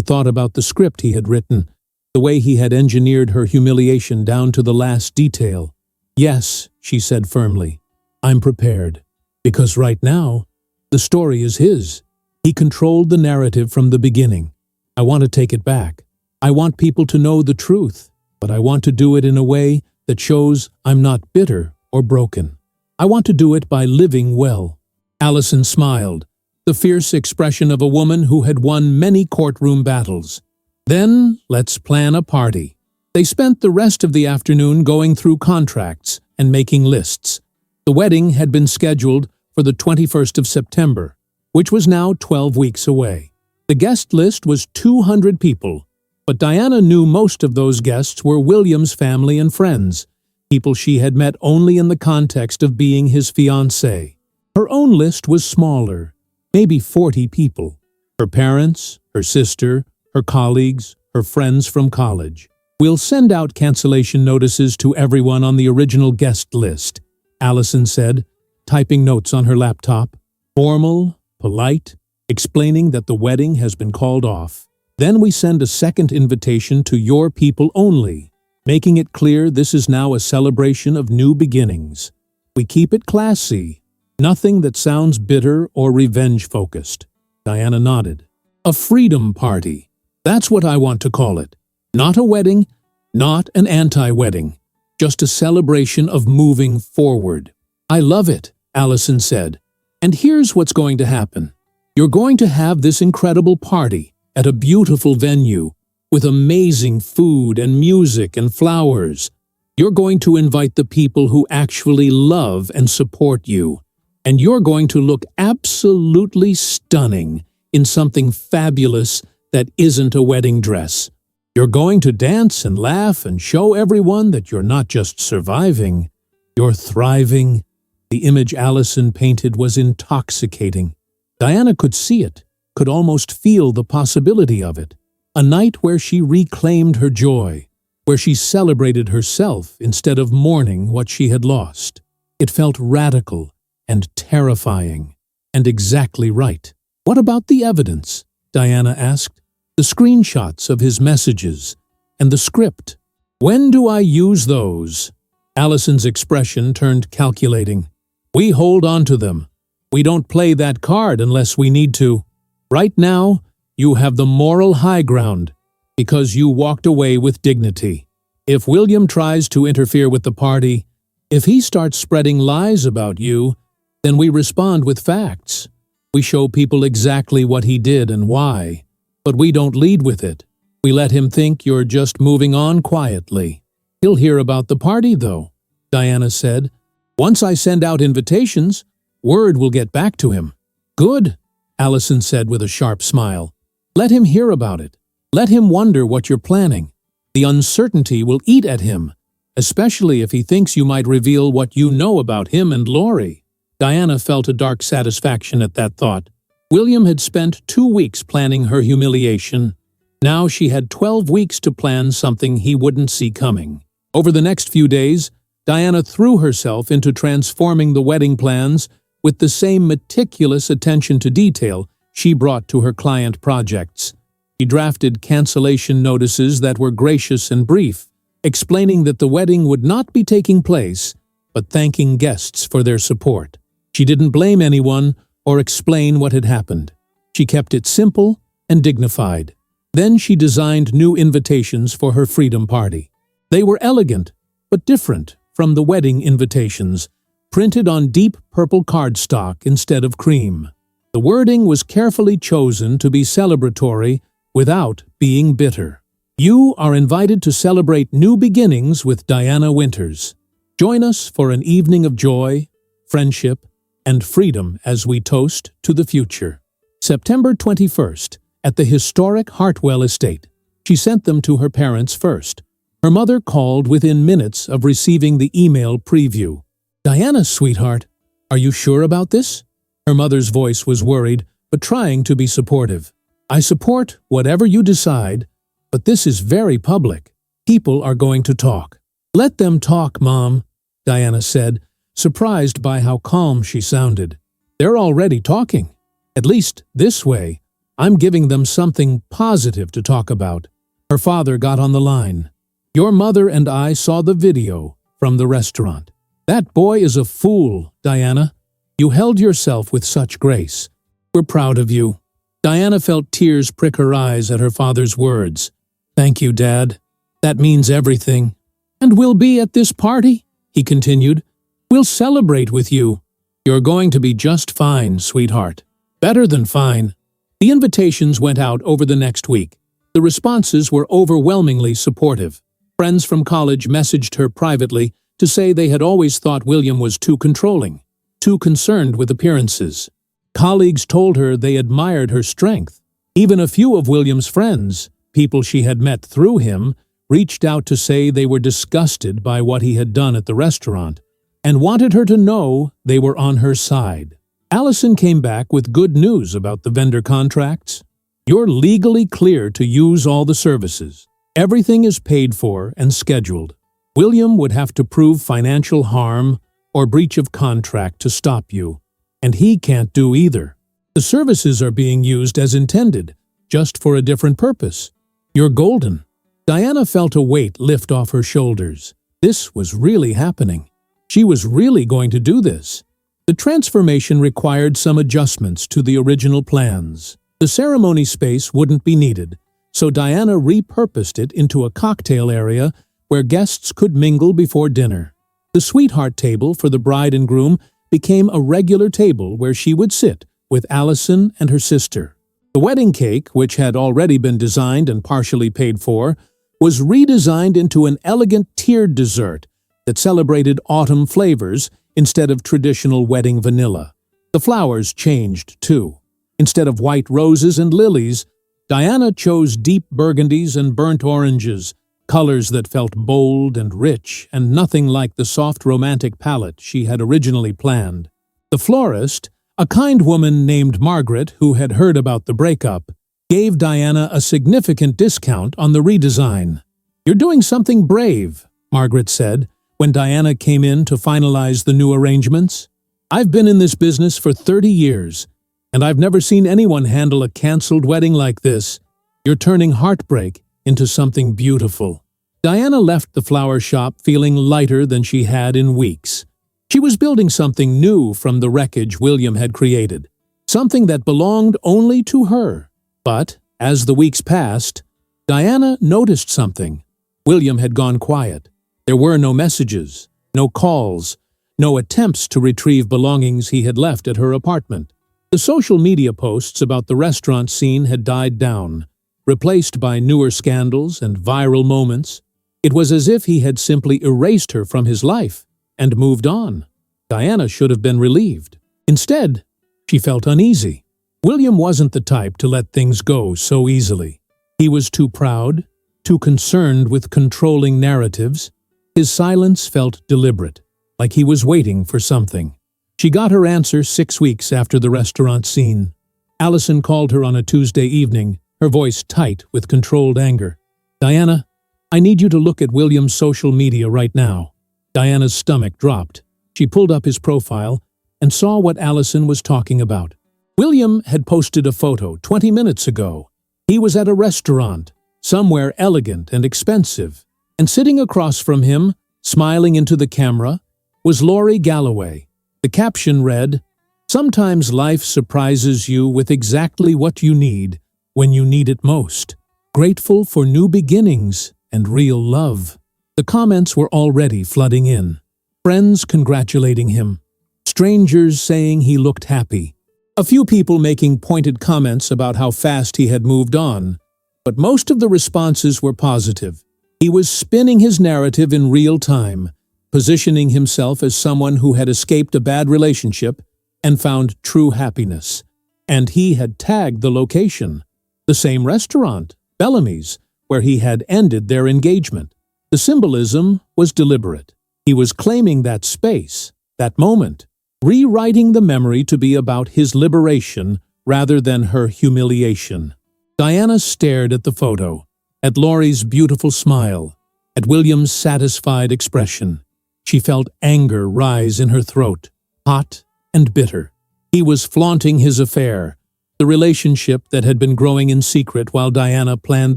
thought about the script he had written, the way he had engineered her humiliation down to the last detail. Yes, she said firmly, I'm prepared. Because right now, the story is his. He controlled the narrative from the beginning. I want to take it back. I want people to know the truth, but I want to do it in a way that shows I'm not bitter or broken. I want to do it by living well. Allison smiled, the fierce expression of a woman who had won many courtroom battles. Then let's plan a party. They spent the rest of the afternoon going through contracts and making lists. The wedding had been scheduled for the 21st of September, which was now 12 weeks away. The guest list was 200 people, but Diana knew most of those guests were William's family and friends, people she had met only in the context of being his fiancé. Her own list was smaller, maybe 40 people. Her parents, her sister, her colleagues, her friends from college. We'll send out cancellation notices to everyone on the original guest list, Allison said, typing notes on her laptop. Formal, polite, explaining that the wedding has been called off. Then we send a second invitation to your people only, making it clear this is now a celebration of new beginnings. We keep it classy, nothing that sounds bitter or revenge-focused. Diana nodded. A freedom party. That's what I want to call it. Not a wedding, not an anti-wedding. Just a celebration of moving forward. I love it, Allison said. And here's what's going to happen. You're going to have this incredible party at a beautiful venue with amazing food and music and flowers. You're going to invite the people who actually love and support you. And you're going to look absolutely stunning in something fabulous that isn't a wedding dress. You're going to dance and laugh and show everyone that you're not just surviving, you're thriving. The image Allison painted was intoxicating. Diana could see it, could almost feel the possibility of it. A night where she reclaimed her joy, where she celebrated herself instead of mourning what she had lost. It felt radical and terrifying, and exactly right. What about the evidence? Diana asked. The screenshots of his messages and the script. When do I use those? Allison's expression turned calculating. We hold on to them. We don't play that card unless we need to. Right now, you have the moral high ground because you walked away with dignity. If William tries to interfere with the party, if he starts spreading lies about you, then we respond with facts. We show people exactly what he did and why. But we don't lead with it. We let him think you're just moving on quietly. He'll hear about the party, though, Diana said. Once I send out invitations, word will get back to him. Good, Allison said with a sharp smile. Let him hear about it. Let him wonder what you're planning. The uncertainty will eat at him, especially if he thinks you might reveal what you know about him and Lori. Diana felt a dark satisfaction at that thought. William had spent 2 weeks planning her humiliation. Now she had 12 weeks to plan something he wouldn't see coming. Over the next few days, Diana threw herself into transforming the wedding plans with the same meticulous attention to detail she brought to her client projects. She drafted cancellation notices that were gracious and brief, explaining that the wedding would not be taking place, but thanking guests for their support. She didn't blame anyone or explain what had happened. She kept it simple and dignified. Then she designed new invitations for her freedom party. They were elegant, but different from the wedding invitations, printed on deep purple cardstock instead of cream. The wording was carefully chosen to be celebratory without being bitter. You are invited to celebrate new beginnings with Diana Winters. Join us for an evening of joy, friendship, and freedom as we toast to the future. September 21st, at the historic Hartwell estate. She sent them to her parents first. Her mother called within minutes of receiving the email preview. "Diana, sweetheart, are you sure about this?" Her mother's voice was worried, but trying to be supportive. "I support whatever you decide, but this is very public. People are going to talk." "Let them talk, Mom," Diana said, surprised by how calm she sounded. "They're already talking. At least this way, I'm giving them something positive to talk about." Her father got on the line. "Your mother and I saw the video from the restaurant. That boy is a fool, Diana. You held yourself with such grace. We're proud of you." Diana felt tears prick her eyes at her father's words. "Thank you, Dad. That means everything." "And we'll be at this party," he continued. "We'll celebrate with you." "You're going to be just fine, sweetheart. Better than fine." The invitations went out over the next week. The responses were overwhelmingly supportive. Friends from college messaged her privately to say they had always thought William was too controlling, too concerned with appearances. Colleagues told her they admired her strength. Even a few of William's friends, people she had met through him, reached out to say they were disgusted by what he had done at the restaurant and wanted her to know they were on her side. Allison came back with good news about the vendor contracts. "You're legally clear to use all the services. Everything is paid for and scheduled. William would have to prove financial harm or breach of contract to stop you, and he can't do either. The services are being used as intended, just for a different purpose. You're golden." Diana felt a weight lift off her shoulders. This was really happening. She was really going to do this. The transformation required some adjustments to the original plans. The ceremony space wouldn't be needed, so Diana repurposed it into a cocktail area where guests could mingle before dinner. The sweetheart table for the bride and groom became a regular table where she would sit with Allison and her sister. The wedding cake, which had already been designed and partially paid for, was redesigned into an elegant tiered dessert that celebrated autumn flavors instead of traditional wedding vanilla. The flowers changed, too. Instead of white roses and lilies, Diana chose deep burgundies and burnt oranges, colors that felt bold and rich and nothing like the soft romantic palette she had originally planned. The florist, a kind woman named Margaret who had heard about the breakup, gave Diana a significant discount on the redesign. "You're doing something brave," Margaret said, when Diana came in to finalize the new arrangements. "I've been in this business for 30 years, and I've never seen anyone handle a canceled wedding like this. You're turning heartbreak into something beautiful." Diana left the flower shop feeling lighter than she had in weeks. She was building something new from the wreckage William had created, something that belonged only to her. But, as the weeks passed, Diana noticed something. William had gone quiet. There were no messages, no calls, no attempts to retrieve belongings he had left at her apartment. The social media posts about the restaurant scene had died down, replaced by newer scandals and viral moments. It was as if he had simply erased her from his life and moved on. Diana should have been relieved. Instead, she felt uneasy. William wasn't the type to let things go so easily. He was too proud, too concerned with controlling narratives. His silence felt deliberate, like he was waiting for something. She got her answer 6 weeks after the restaurant scene. Allison called her on a Tuesday evening, her voice tight with controlled anger. "Diana, I need you to look at William's social media right now." Diana's stomach dropped. She pulled up his profile and saw what Allison was talking about. William had posted a photo 20 minutes ago. He was at a restaurant, somewhere elegant and expensive, and sitting across from him, smiling into the camera, was Lori Galloway. The caption read, "Sometimes life surprises you with exactly what you need when you need it most." grateful for new beginnings and real love. The comments were already flooding in. Friends congratulating him. Strangers saying he looked happy. A few people making pointed comments about how fast he had moved on. But most of the responses were positive. He was spinning his narrative in real time, positioning himself as someone who had escaped a bad relationship and found true happiness. And he had tagged the location, the same restaurant, Bellamy's, where he had ended their engagement. The symbolism was deliberate. He was claiming that space, that moment, rewriting the memory to be about his liberation rather than her humiliation. Diana stared at the photo, at Laurie's beautiful smile, at William's satisfied expression. She felt anger rise in her throat, hot and bitter. He was flaunting his affair, the relationship that had been growing in secret while Diana planned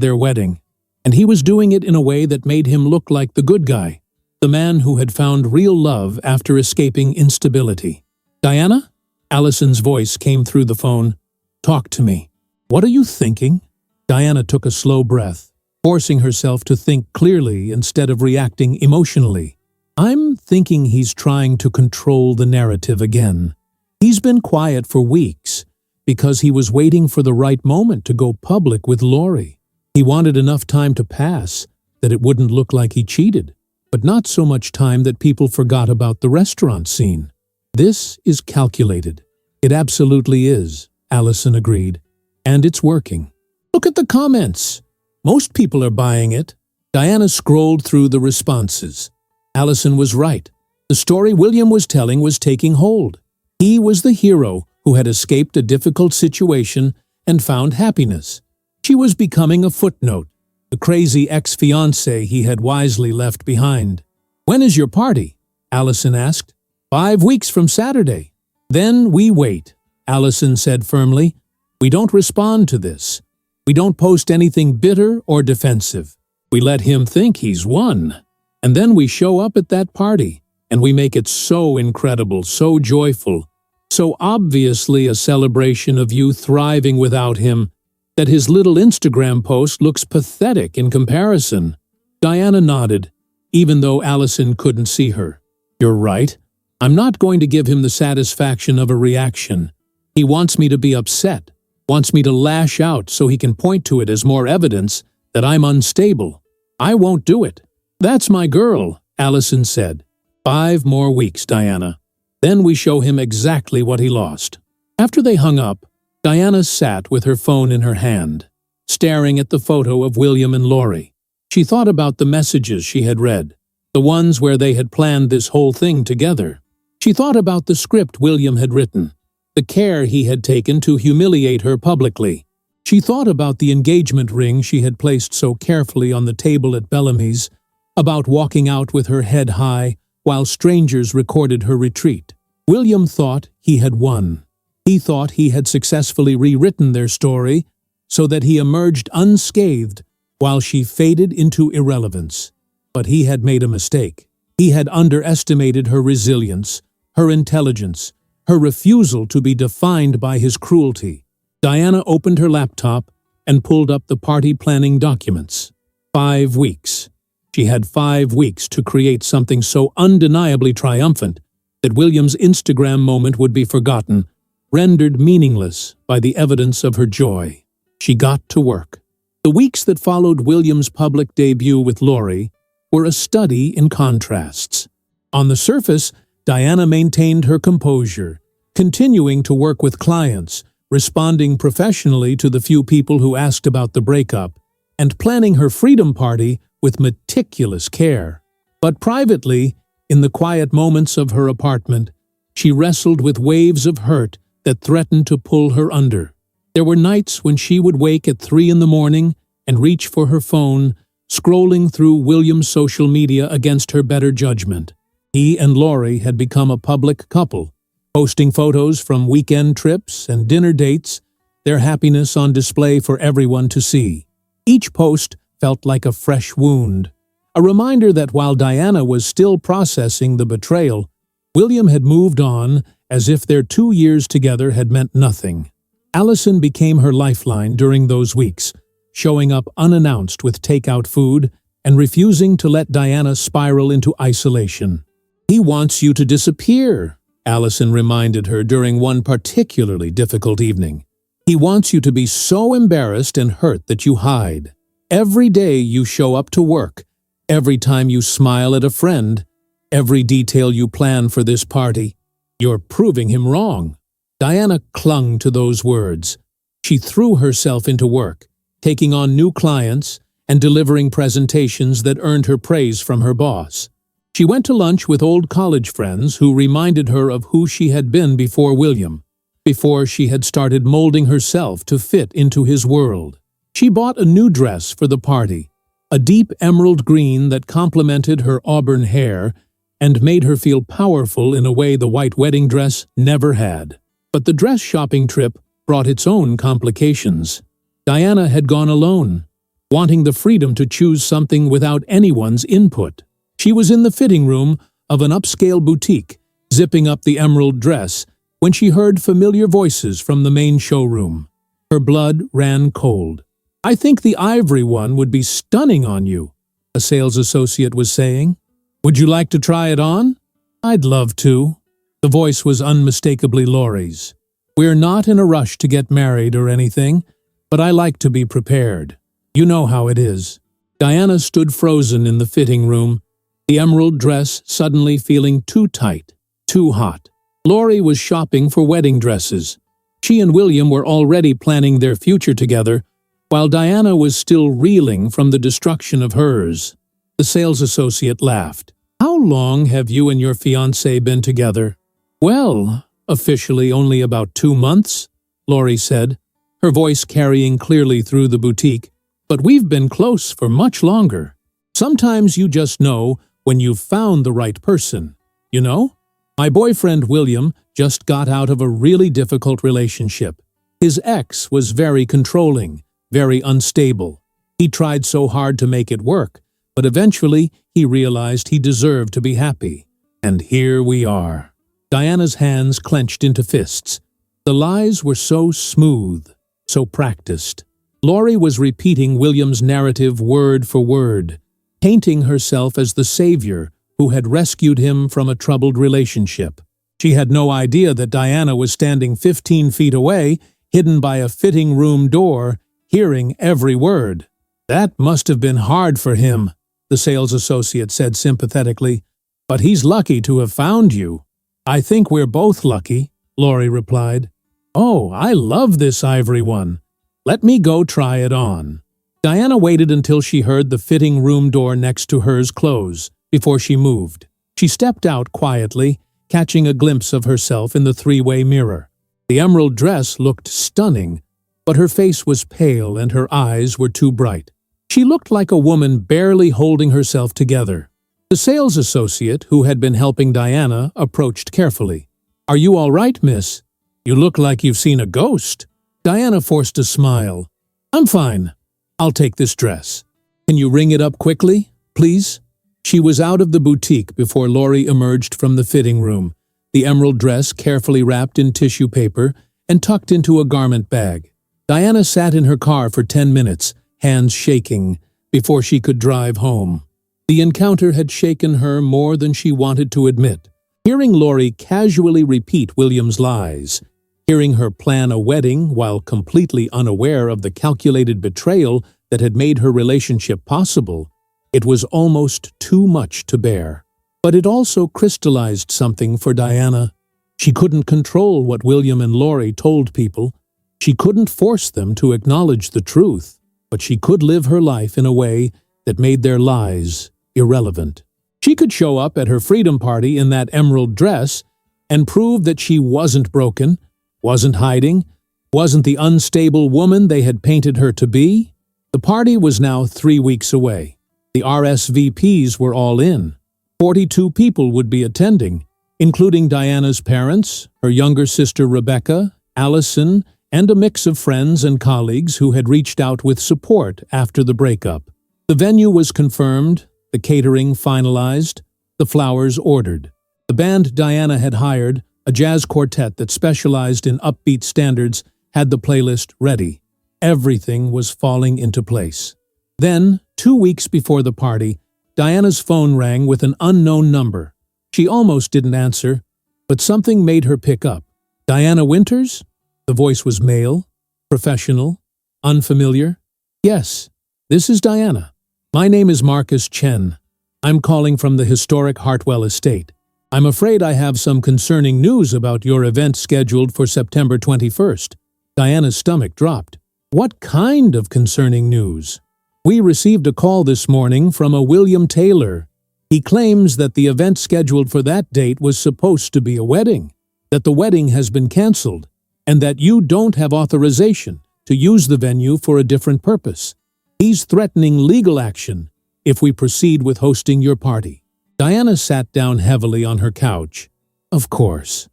their wedding. And he was doing it in a way that made him look like the good guy, the man who had found real love after escaping instability. "Diana?" Allison's voice came through the phone. "Talk to me." "What are you thinking?" Diana took a slow breath, forcing herself to think clearly instead of reacting emotionally. "I'm thinking he's trying to control the narrative again. He's been quiet for weeks because he was waiting for the right moment to go public with Laurie. He wanted enough time to pass that it wouldn't look like he cheated, but not so much time that people forgot about the restaurant scene. This is calculated." "It absolutely is," Allison agreed. "And it's working. Look at the comments. Most people are buying it." Diana scrolled through the responses. Allison was right. The story William was telling was taking hold. He was the hero who had escaped a difficult situation and found happiness. She was becoming a footnote, the crazy ex-fiancé he had wisely left behind. "When is your party?" Allison asked. 5 weeks from Saturday." "Then we wait," Allison said firmly. "We don't respond to this. We don't post anything bitter or defensive. We let him think he's won. And then we show up at that party, and we make it so incredible, so joyful, so obviously a celebration of you thriving without him, that his little Instagram post looks pathetic in comparison." Diana nodded, even though Allison couldn't see her. "You're right. I'm not going to give him the satisfaction of a reaction. He wants me to be upset, wants me to lash out so he can point to it as more evidence that I'm unstable. I won't do it." "That's my girl," Allison said. 5 more weeks, Diana. Then we show him exactly what he lost." After they hung up, Diana sat with her phone in her hand, staring at the photo of William and Laurie. She thought about the messages she had read, the ones where they had planned this whole thing together. She thought about the script William had written, the care he had taken to humiliate her publicly. She thought about the engagement ring she had placed so carefully on the table at Bellamy's, about walking out with her head high while strangers recorded her retreat. William thought he had won. He thought he had successfully rewritten their story so that he emerged unscathed while she faded into irrelevance. But he had made a mistake. He had underestimated her resilience, her intelligence, her refusal to be defined by his cruelty. Diana opened her laptop and pulled up the party planning documents. 5 weeks. She had 5 weeks to create something so undeniably triumphant that William's Instagram moment would be forgotten, rendered meaningless by the evidence of her joy. She got to work. The weeks that followed William's public debut with Laurie were a study in contrasts. On the surface, Diana maintained her composure, continuing to work with clients, responding professionally to the few people who asked about the breakup, and planning her freedom party with meticulous care. But privately, in the quiet moments of her apartment, she wrestled with waves of hurt that threatened to pull her under. There were nights when she would wake at 3 in the morning and reach for her phone, scrolling through William's social media against her better judgment. He and Laurie had become a public couple, posting photos from weekend trips and dinner dates, their happiness on display for everyone to see. Each post felt like a fresh wound, a reminder that while Diana was still processing the betrayal, William had moved on as if their 2 years together had meant nothing. Allison became her lifeline during those weeks, showing up unannounced with takeout food and refusing to let Diana spiral into isolation. "He wants you to disappear," Allison reminded her during one particularly difficult evening. "He wants you to be so embarrassed and hurt that you hide. Every day you show up to work, every time you smile at a friend, every detail you plan for this party. You're proving him wrong." Diana clung to those words. She threw herself into work, taking on new clients and delivering presentations that earned her praise from her boss. She went to lunch with old college friends who reminded her of who she had been before William, before she had started molding herself to fit into his world. She bought a new dress for the party, a deep emerald green that complemented her auburn hair and made her feel powerful in a way the white wedding dress never had. But the dress shopping trip brought its own complications. Diana had gone alone, wanting the freedom to choose something without anyone's input. She was in the fitting room of an upscale boutique, zipping up the emerald dress, when she heard familiar voices from the main showroom. Her blood ran cold. "I think the ivory one would be stunning on you," a sales associate was saying. "Would you like to try it on?" "I'd love to." The voice was unmistakably Laurie's. "We're not in a rush to get married or anything, but I like to be prepared. You know how it is." Diana stood frozen in the fitting room, the emerald dress suddenly feeling too tight, too hot. Laurie was shopping for wedding dresses. She and William were already planning their future together, while Diana was still reeling from the destruction of hers. The sales associate laughed. "How long have you and your fiancé been together?" "Well, officially only about 2 months," Laurie said, her voice carrying clearly through the boutique. "But we've been close for much longer. Sometimes you just know when you've found the right person, you know? My boyfriend William just got out of a really difficult relationship. His ex was very controlling, very unstable. He tried so hard to make it work, but eventually he realized he deserved to be happy. And here we are." Diana's hands clenched into fists. The lies were so smooth, so practiced. Laurie was repeating William's narrative word for word, painting herself as the savior who had rescued him from a troubled relationship. She had no idea that Diana was standing 15 feet away, hidden by a fitting room door, hearing every word. "That must have been hard for him," the sales associate said sympathetically. "But he's lucky to have found you." "I think we're both lucky," Laurie replied. "Oh, I love this ivory one. Let me go try it on." Diana waited until she heard the fitting room door next to hers close before she moved. She stepped out quietly, catching a glimpse of herself in the three-way mirror. The emerald dress looked stunning, but her face was pale and her eyes were too bright. She looked like a woman barely holding herself together. The sales associate, who had been helping Diana, approached carefully. "Are you all right, miss? You look like you've seen a ghost." Diana forced a smile. "I'm fine. I'll take this dress. Can you ring it up quickly, please?" She was out of the boutique before Laurie emerged from the fitting room, the emerald dress carefully wrapped in tissue paper and tucked into a garment bag. Diana sat in her car for 10 minutes, hands shaking, before she could drive home. The encounter had shaken her more than she wanted to admit. Hearing Laurie casually repeat William's lies, hearing her plan a wedding while completely unaware of the calculated betrayal that had made her relationship possible, it was almost too much to bear. But it also crystallized something for Diana. She couldn't control what William and Laurie told people. She couldn't force them to acknowledge the truth, but she could live her life in a way that made their lies irrelevant. She could show up at her freedom party in that emerald dress and prove that she wasn't broken, wasn't hiding, wasn't the unstable woman they had painted her to be. The party was now 3 weeks away. The RSVPs were all in. 42 people would be attending, including Diana's parents, her younger sister Rebecca, Allison, and a mix of friends and colleagues who had reached out with support after the breakup. The venue was confirmed, the catering finalized, the flowers ordered. The band Diana had hired, a jazz quartet that specialized in upbeat standards, had the playlist ready. Everything was falling into place. Then, 2 weeks before the party, Diana's phone rang with an unknown number. She almost didn't answer, but something made her pick up. Diana Winters? The voice was male, professional, unfamiliar. Yes, this is Diana. My name is Marcus Chen. I'm calling from the historic Hartwell estate. I'm afraid I have some concerning news about your event scheduled for September 21st. Diana's stomach dropped. What kind of concerning news? We received a call this morning from a William Taylor. He claims that the event scheduled for that date was supposed to be a wedding, that the wedding has been canceled, and that you don't have authorization to use the venue for a different purpose. He's threatening legal action if we proceed with hosting your party. Diana sat down heavily on her couch. Of course,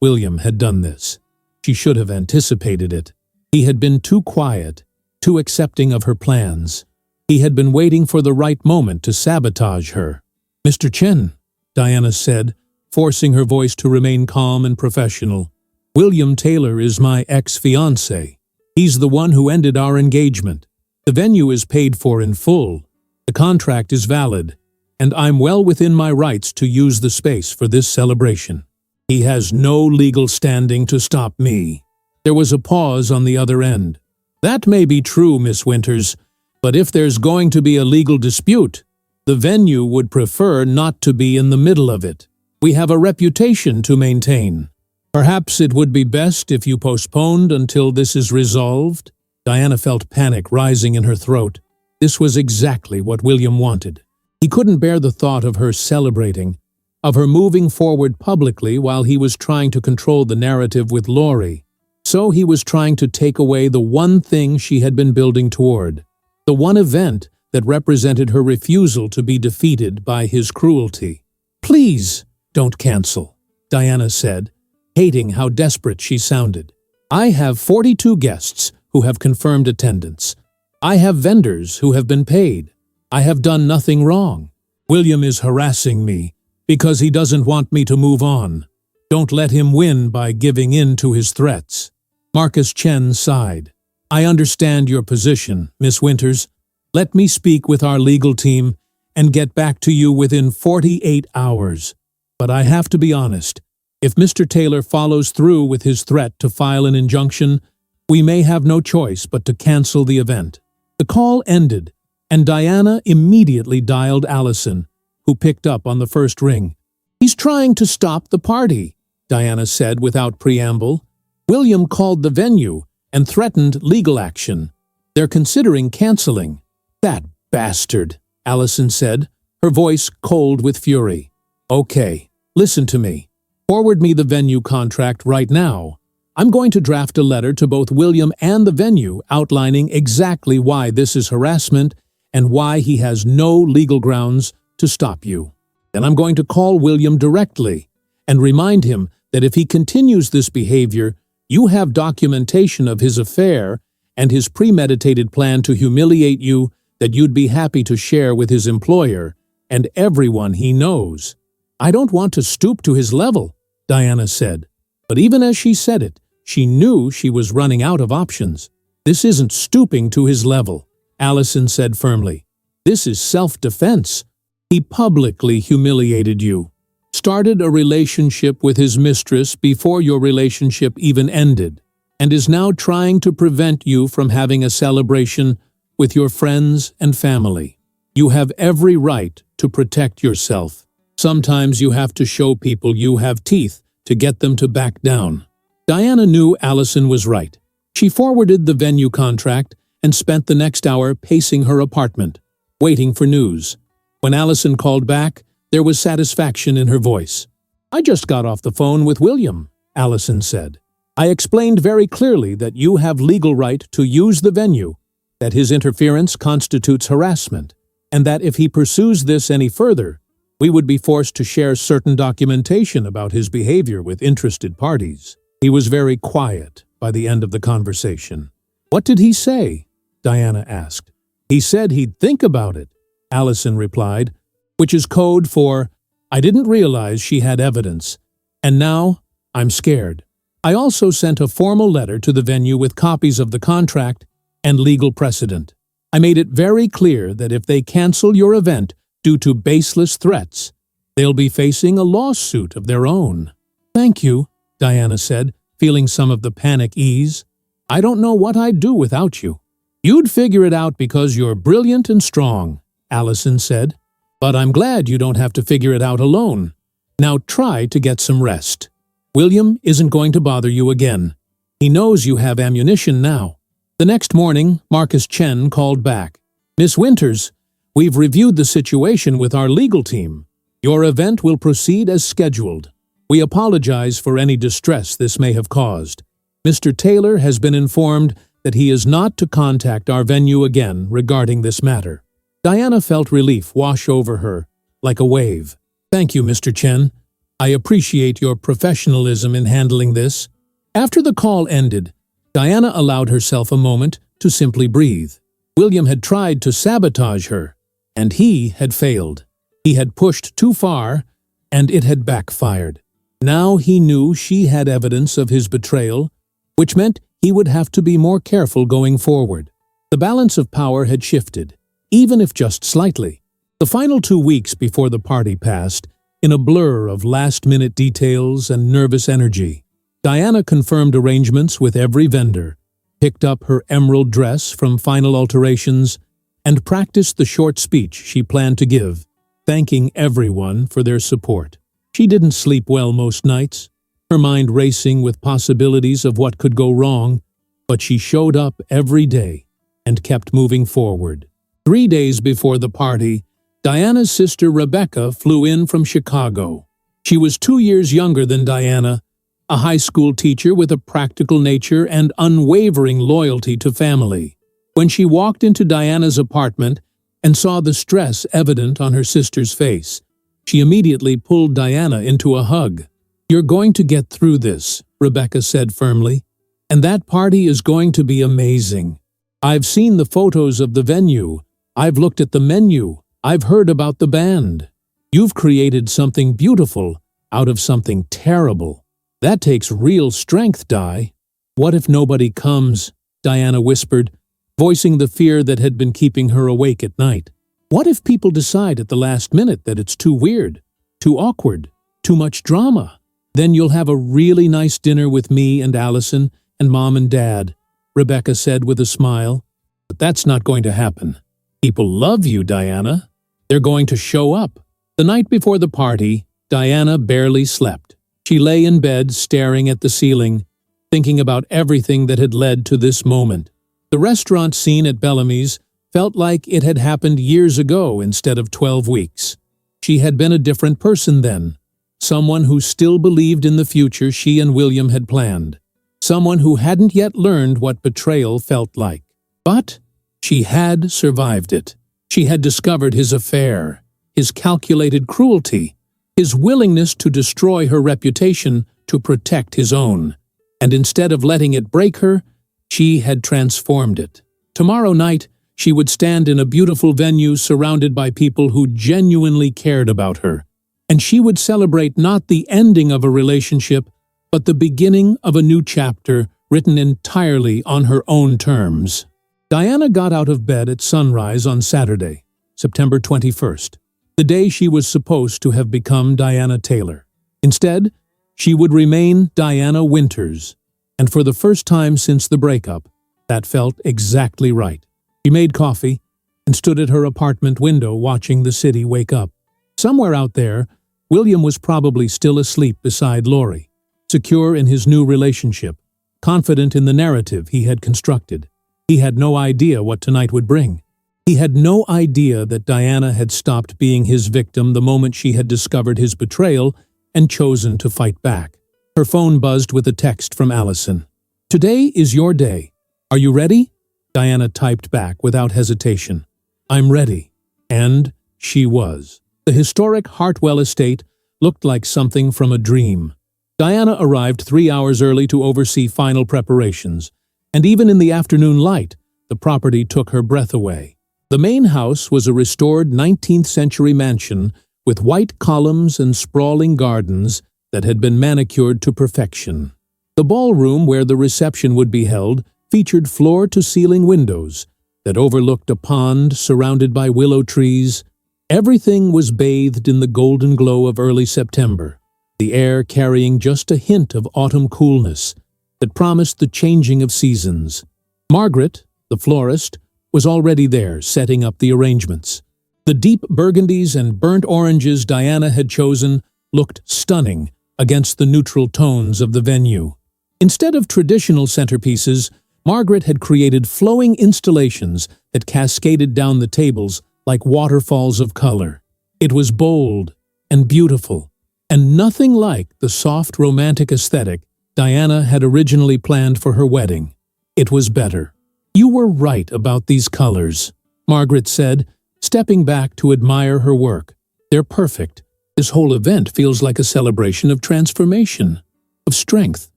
William had done this. She should have anticipated it. He had been too quiet, too accepting of her plans. He had been waiting for the right moment to sabotage her. Mr. Chen, Diana said, forcing her voice to remain calm and professional. William Taylor is my ex-fiancé. He's the one who ended our engagement. The venue is paid for in full. The contract is valid, and I'm well within my rights to use the space for this celebration. He has no legal standing to stop me. There was a pause on the other end. That may be true, Miss Winters, but if there's going to be a legal dispute, the venue would prefer not to be in the middle of it. We have a reputation to maintain. Perhaps it would be best if you postponed until this is resolved. Diana felt panic rising in her throat. This was exactly what William wanted. He couldn't bear the thought of her celebrating, of her moving forward publicly while he was trying to control the narrative with Laurie. So he was trying to take away the one thing she had been building toward, the one event that represented her refusal to be defeated by his cruelty. Please, don't cancel, Diana said, hating how desperate she sounded. I have 42 guests who have confirmed attendance. I have vendors who have been paid. I have done nothing wrong. William is harassing me because he doesn't want me to move on. Don't let him win by giving in to his threats. Marcus Chen sighed. I understand your position, Miss Winters. Let me speak with our legal team and get back to you within 48 hours. But I have to be honest. If Mr. Taylor follows through with his threat to file an injunction, we may have no choice but to cancel the event. The call ended, and Diana immediately dialed Allison, who picked up on the first ring. He's trying to stop the party, Diana said without preamble. William called the venue and threatened legal action. They're considering canceling. That bastard, Allison said, her voice cold with fury. Okay, listen to me. Forward me the venue contract right now. I'm going to draft a letter to both William and the venue outlining exactly why this is harassment and why he has no legal grounds to stop you. Then I'm going to call William directly and remind him that if he continues this behavior, you have documentation of his affair and his premeditated plan to humiliate you that you'd be happy to share with his employer and everyone he knows. I don't want to stoop to his level, Diana said. But even as she said it, she knew she was running out of options. This isn't stooping to his level, Allison said firmly. This is self-defense. He publicly humiliated you, started a relationship with his mistress before your relationship even ended, and is now trying to prevent you from having a celebration with your friends and family. You have every right to protect yourself. Sometimes you have to show people you have teeth to get them to back down. Diana knew Allison was right. She forwarded the venue contract and spent the next hour pacing her apartment, waiting for news. When Allison called back, there was satisfaction in her voice. I just got off the phone with William, Allison said. I explained very clearly that you have legal right to use the venue, that his interference constitutes harassment, and that if he pursues this any further, we would be forced to share certain documentation about his behavior with interested parties. He was very quiet by the end of the conversation. What did he say? Diana asked. He said he'd think about it, Allison replied, which is code for, I didn't realize she had evidence, and now I'm scared. I also sent a formal letter to the venue with copies of the contract and legal precedent. I made it very clear that if they cancel your event due to baseless threats, they'll be facing a lawsuit of their own. Thank you, Diana said, feeling some of the panic ease. I don't know what I'd do without you. You'd figure it out because you're brilliant and strong, Allison said. But I'm glad you don't have to figure it out alone. Now try to get some rest. William isn't going to bother you again. He knows you have ammunition now. The next morning, Marcus Chen called back. Miss Winters, we've reviewed the situation with our legal team. Your event will proceed as scheduled. We apologize for any distress this may have caused. Mr. Taylor has been informed that he is not to contact our venue again regarding this matter. Diana felt relief wash over her, like a wave. Thank you, Mr. Chen. I appreciate your professionalism in handling this. After the call ended, Diana allowed herself a moment to simply breathe. William had tried to sabotage her, and he had failed. He had pushed too far, and it had backfired. Now he knew she had evidence of his betrayal, which meant he would have to be more careful going forward. The balance of power had shifted, even if just slightly. The final 2 weeks before the party passed, in a blur of last-minute details and nervous energy, Diana confirmed arrangements with every vendor, picked up her emerald dress from final alterations, and practiced the short speech she planned to give, thanking everyone for their support. She didn't sleep well most nights, her mind racing with possibilities of what could go wrong, but she showed up every day and kept moving forward. 3 days before the party, Diana's sister Rebecca flew in from Chicago. She was 2 years younger than Diana, a high school teacher with a practical nature and unwavering loyalty to family. When she walked into Diana's apartment and saw the stress evident on her sister's face, she immediately pulled Diana into a hug. "You're going to get through this," Rebecca said firmly, "and that party is going to be amazing. I've seen the photos of the venue. I've looked at the menu. I've heard about the band. You've created something beautiful out of something terrible. That takes real strength, Di." "What if nobody comes?" Diana whispered, voicing the fear that had been keeping her awake at night. "What if people decide at the last minute that it's too weird, too awkward, too much drama? Then you'll have a really nice dinner with me and Allison and Mom and Dad," Rebecca said with a smile. "But that's not going to happen. People love you, Diana. They're going to show up." The night before the party, Diana barely slept. She lay in bed staring at the ceiling, thinking about everything that had led to this moment. The restaurant scene at Bellamy's felt like it had happened years ago instead of 12 weeks. She had been a different person then, someone who still believed in the future she and William had planned, someone who hadn't yet learned what betrayal felt like. But she had survived it. She had discovered his affair, his calculated cruelty, his willingness to destroy her reputation to protect his own. And instead of letting it break her, she had transformed it. Tomorrow night, she would stand in a beautiful venue surrounded by people who genuinely cared about her. And she would celebrate not the ending of a relationship, but the beginning of a new chapter written entirely on her own terms. Diana got out of bed at sunrise on Saturday, September 21st, the day she was supposed to have become Diana Taylor. Instead, she would remain Diana Winters, and for the first time since the breakup, that felt exactly right. She made coffee and stood at her apartment window watching the city wake up. Somewhere out there, William was probably still asleep beside Lori, secure in his new relationship, confident in the narrative he had constructed. He had no idea what tonight would bring. He had no idea that Diana had stopped being his victim the moment she had discovered his betrayal and chosen to fight back. Her phone buzzed with a text from Allison. "Today is your day. Are you ready?" Diana typed back without hesitation. "I'm ready." And she was. The historic Hartwell estate looked like something from a dream. Diana arrived 3 hours early to oversee final preparations, and even in the afternoon light, the property took her breath away. The main house was a restored 19th-century mansion with white columns and sprawling gardens that had been manicured to perfection. The ballroom where the reception would be held featured floor-to-ceiling windows that overlooked a pond surrounded by willow trees. Everything was bathed in the golden glow of early September, the air carrying just a hint of autumn coolness that promised the changing of seasons. Margaret, the florist, was already there, setting up the arrangements. The deep burgundies and burnt oranges Diana had chosen looked stunning against the neutral tones of the venue. Instead of traditional centerpieces, Margaret had created flowing installations that cascaded down the tables like waterfalls of color. It was bold and beautiful, and nothing like the soft romantic aesthetic Diana had originally planned for her wedding. It was better. "You were right about these colors," Margaret said, stepping back to admire her work. "They're perfect. This whole event feels like a celebration of transformation, of strength.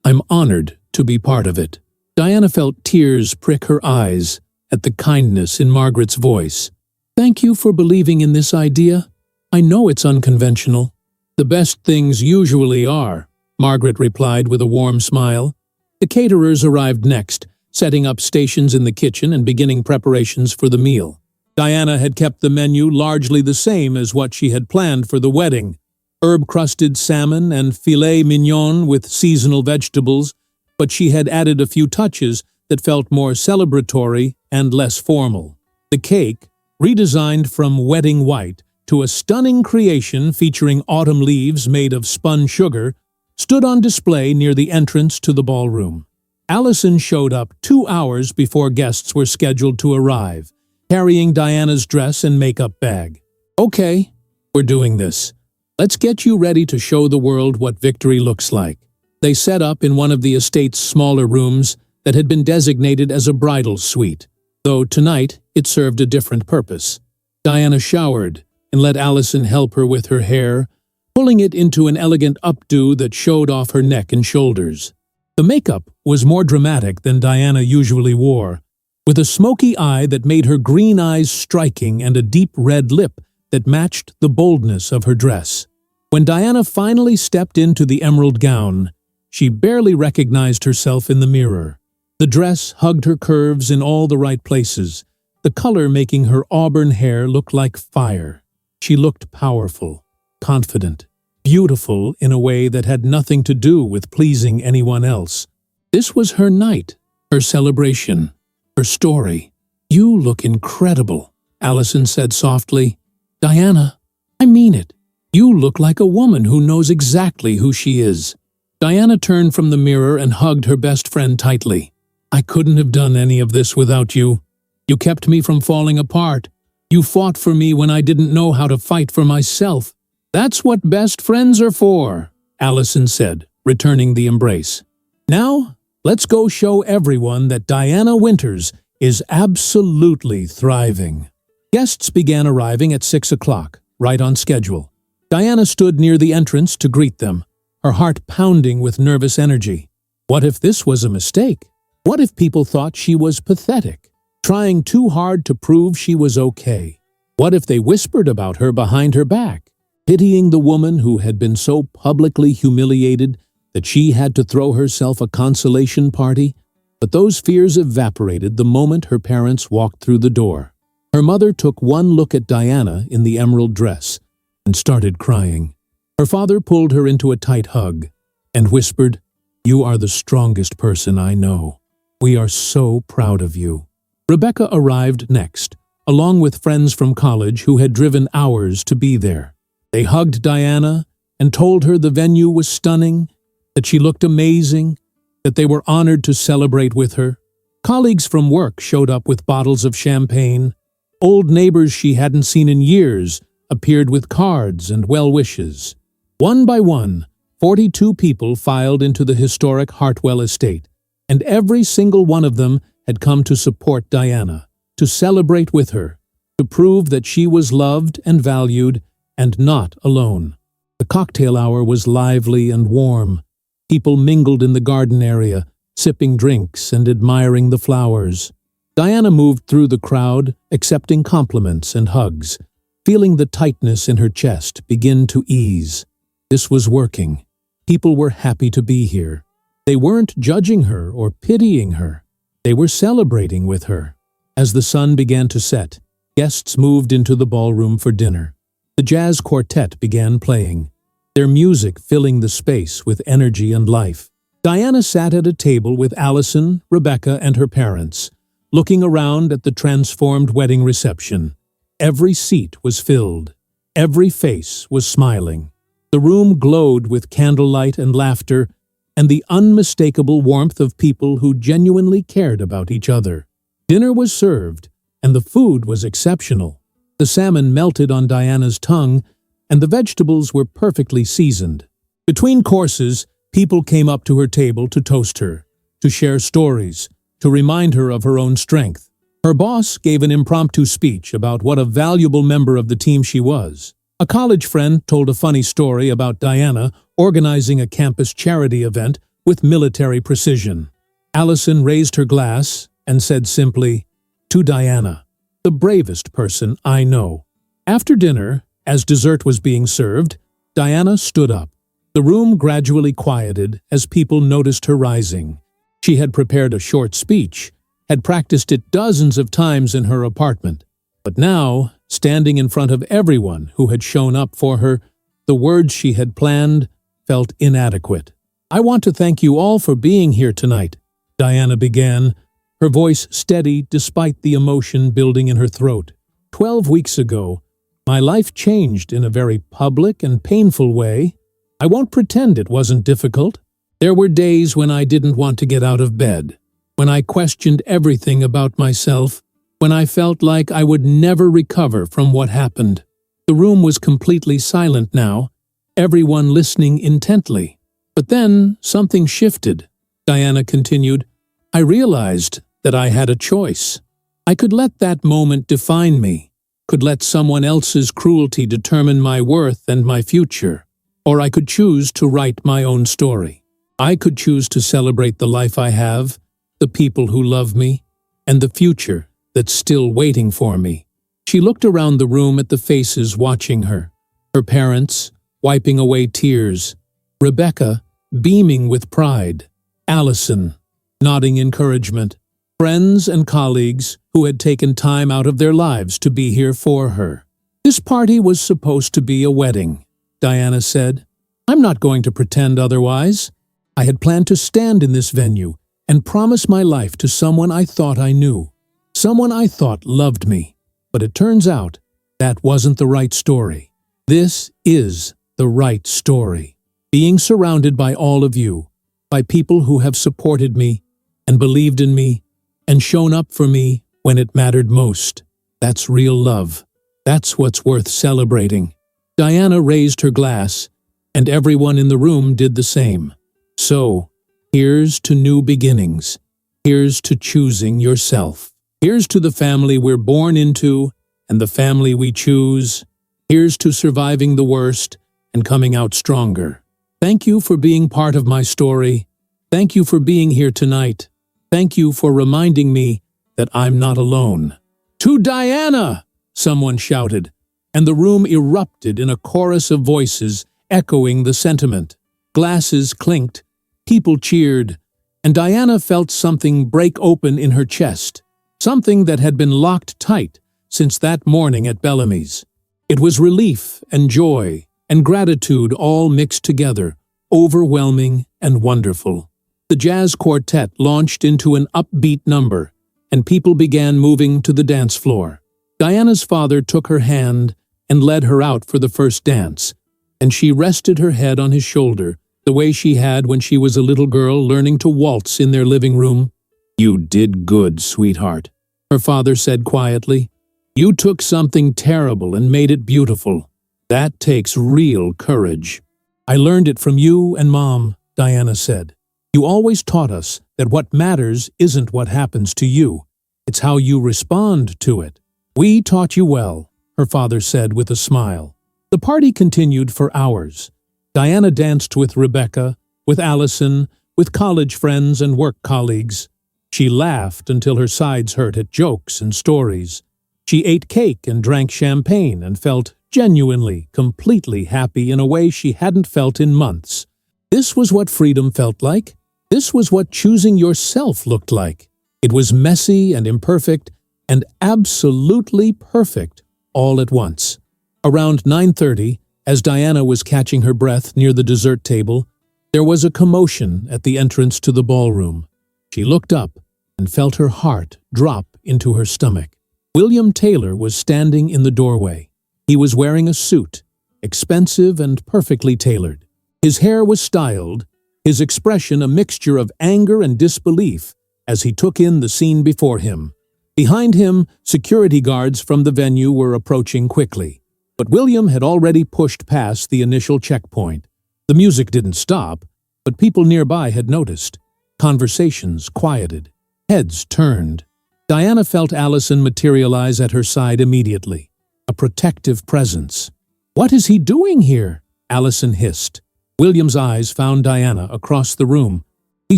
I'm honored to be part of it." Diana felt tears prick her eyes at the kindness in Margaret's voice. "Thank you for believing in this idea. I know it's unconventional." "The best things usually are," Margaret replied with a warm smile. The caterers arrived next, setting up stations in the kitchen and beginning preparations for the meal. Diana had kept the menu largely the same as what she had planned for the wedding: herb-crusted salmon and filet mignon with seasonal vegetables, but she had added a few touches that felt more celebratory and less formal. The cake, redesigned from wedding white to a stunning creation featuring autumn leaves made of spun sugar, stood on display near the entrance to the ballroom. Allison showed up 2 hours before guests were scheduled to arrive, carrying Diana's dress and makeup bag. "Okay, we're doing this. Let's get you ready to show the world what victory looks like." They set up in one of the estate's smaller rooms that had been designated as a bridal suite, though tonight it served a different purpose. Diana showered and let Allison help her with her hair, pulling it into an elegant updo that showed off her neck and shoulders. The makeup was more dramatic than Diana usually wore, with a smoky eye that made her green eyes striking and a deep red lip that matched the boldness of her dress. When Diana finally stepped into the emerald gown, she barely recognized herself in the mirror. The dress hugged her curves in all the right places, the color making her auburn hair look like fire. She looked powerful, confident, beautiful in a way that had nothing to do with pleasing anyone else. This was her night, her celebration, her story. "You look incredible," Allison said softly. "Diana, I mean it. You look like a woman who knows exactly who she is." Diana turned from the mirror and hugged her best friend tightly. "I couldn't have done any of this without you. You kept me from falling apart. You fought for me when I didn't know how to fight for myself." "That's what best friends are for," Allison said, returning the embrace. "Now, let's go show everyone that Diana Winters is absolutely thriving." Guests began arriving at 6 o'clock, right on schedule. Diana stood near the entrance to greet them, her heart pounding with nervous energy. What if this was a mistake? What if people thought she was pathetic, trying too hard to prove she was okay? What if they whispered about her behind her back, pitying the woman who had been so publicly humiliated that she had to throw herself a consolation party? But those fears evaporated the moment her parents walked through the door. Her mother took one look at Diana in the emerald dress and started crying. Her father pulled her into a tight hug and whispered, "You are the strongest person I know. We are so proud of you." Rebecca arrived next, along with friends from college who had driven hours to be there. They hugged Diana and told her the venue was stunning, that she looked amazing, that they were honored to celebrate with her. Colleagues from work showed up with bottles of champagne. Old neighbors she hadn't seen in years appeared with cards and well wishes. One by one, 42 people filed into the historic Hartwell estate, and every single one of them had come to support Diana, to celebrate with her, to prove that she was loved and valued and not alone. The cocktail hour was lively and warm. People mingled in the garden area, sipping drinks and admiring the flowers. Diana moved through the crowd, accepting compliments and hugs, feeling the tightness in her chest begin to ease. This was working. People were happy to be here. They weren't judging her or pitying her. They were celebrating with her. As the sun began to set, guests moved into the ballroom for dinner. The jazz quartet began playing, their music filling the space with energy and life. Diana sat at a table with Allison, Rebecca, and her parents, looking around at the transformed wedding reception. Every seat was filled. Every face was smiling. The room glowed with candlelight and laughter and the unmistakable warmth of people who genuinely cared about each other. Dinner was served, and the food was exceptional. The salmon melted on Diana's tongue, and the vegetables were perfectly seasoned. Between courses, people came up to her table to toast her, to share stories, to remind her of her own strength. Her boss gave an impromptu speech about what a valuable member of the team she was. A college friend told a funny story about Diana organizing a campus charity event with military precision. Allison raised her glass and said simply, "To Diana, the bravest person I know." After dinner, as dessert was being served, Diana stood up. The room gradually quieted as people noticed her rising. She had prepared a short speech, had practiced it dozens of times in her apartment. But now, standing in front of everyone who had shown up for her, the words she had planned felt inadequate. "I want to thank you all for being here tonight," Diana began, her voice steady despite the emotion building in her throat. 12 weeks ago, my life changed in a very public and painful way. I won't pretend it wasn't difficult. There were days when I didn't want to get out of bed, when I questioned everything about myself, when I felt like I would never recover from what happened. The room was completely silent now, everyone listening intently. But then something shifted. Diana continued, "I realized that I had a choice. I could let that moment define me, could let someone else's cruelty determine my worth and my future, or I could choose to write my own story. I could choose to celebrate the life I have, the people who love me, and the future that's still waiting for me." She looked around the room at the faces watching her, her parents wiping away tears, Rebecca beaming with pride, Allison nodding encouragement, friends and colleagues who had taken time out of their lives to be here for her. "This party was supposed to be a wedding," Diana said. "I'm not going to pretend otherwise. I had planned to stand in this venue and promise my life to someone I thought I knew, someone I thought loved me. But it turns out that wasn't the right story. This is the right story. Being surrounded by all of you, by people who have supported me and believed in me and shown up for me when it mattered most. That's real love. That's what's worth celebrating." Diana raised her glass, and everyone in the room did the same. "So, here's to new beginnings. Here's to choosing yourself. Here's to the family we're born into and the family we choose. Here's to surviving the worst and coming out stronger. Thank you for being part of my story. Thank you for being here tonight. Thank you for reminding me that I'm not alone." "To Diana!" someone shouted, and the room erupted in a chorus of voices echoing the sentiment. Glasses clinked, people cheered, and Diana felt something break open in her chest, something that had been locked tight since that morning at Bellamy's. It was relief and joy and gratitude all mixed together, overwhelming and wonderful. The jazz quartet launched into an upbeat number, and people began moving to the dance floor. Diana's father took her hand and led her out for the first dance, and she rested her head on his shoulder, the way she had when she was a little girl learning to waltz in their living room. "You did good, sweetheart," her father said quietly. "You took something terrible and made it beautiful. That takes real courage." "I learned it from you and Mom," Diana said. "You always taught us that what matters isn't what happens to you. It's how you respond to it." "We taught you well," her father said with a smile. The party continued for hours. Diana danced with Rebecca, with Allison, with college friends and work colleagues. She laughed until her sides hurt at jokes and stories. She ate cake and drank champagne and felt genuinely, completely happy in a way she hadn't felt in months. This was what freedom felt like. This was what choosing yourself looked like. It was messy and imperfect and absolutely perfect all at once. Around 9:30, as Diana was catching her breath near the dessert table, there was a commotion at the entrance to the ballroom. She looked up and felt her heart drop into her stomach. William Taylor was standing in the doorway. He was wearing a suit, expensive and perfectly tailored. His hair was styled, his expression a mixture of anger and disbelief as he took in the scene before him. Behind him, security guards from the venue were approaching quickly. But William had already pushed past the initial checkpoint. The music didn't stop, but people nearby had noticed. Conversations quieted. Heads turned. Diana felt Allison materialize at her side immediately. A protective presence. "What is he doing here?" Allison hissed. William's eyes found Diana across the room. He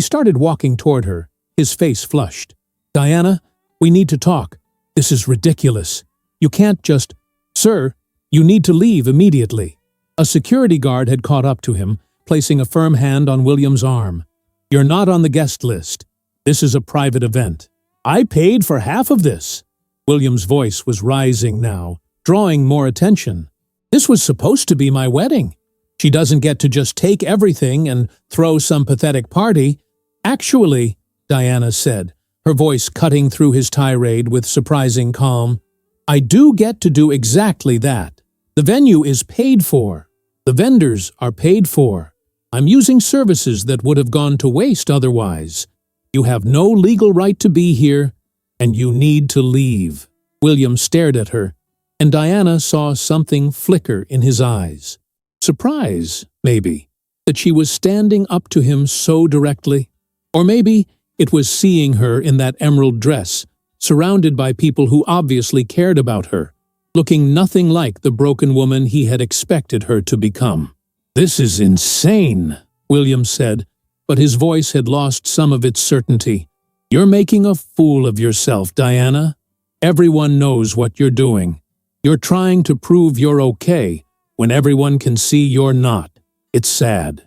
started walking toward her, his face flushed. "Diana, we need to talk. This is ridiculous. You can't just— Sir, you need to leave immediately." A security guard had caught up to him, placing a firm hand on William's arm. "You're not on the guest list. This is a private event. I paid for half of this." William's voice was rising now, drawing more attention. "This was supposed to be my wedding. She doesn't get to just take everything and throw some pathetic party." "Actually," Diana said, her voice cutting through his tirade with surprising calm, "I do get to do exactly that. The venue is paid for. The vendors are paid for. I'm using services that would have gone to waste otherwise. You have no legal right to be here, and you need to leave." William stared at her, and Diana saw something flicker in his eyes. Surprise, maybe, that she was standing up to him so directly. Or maybe it was seeing her in that emerald dress, surrounded by people who obviously cared about her, looking nothing like the broken woman he had expected her to become. "This is insane," William said, but his voice had lost some of its certainty. "You're making a fool of yourself, Diana. Everyone knows what you're doing. You're trying to prove you're okay when everyone can see you're not. It's sad."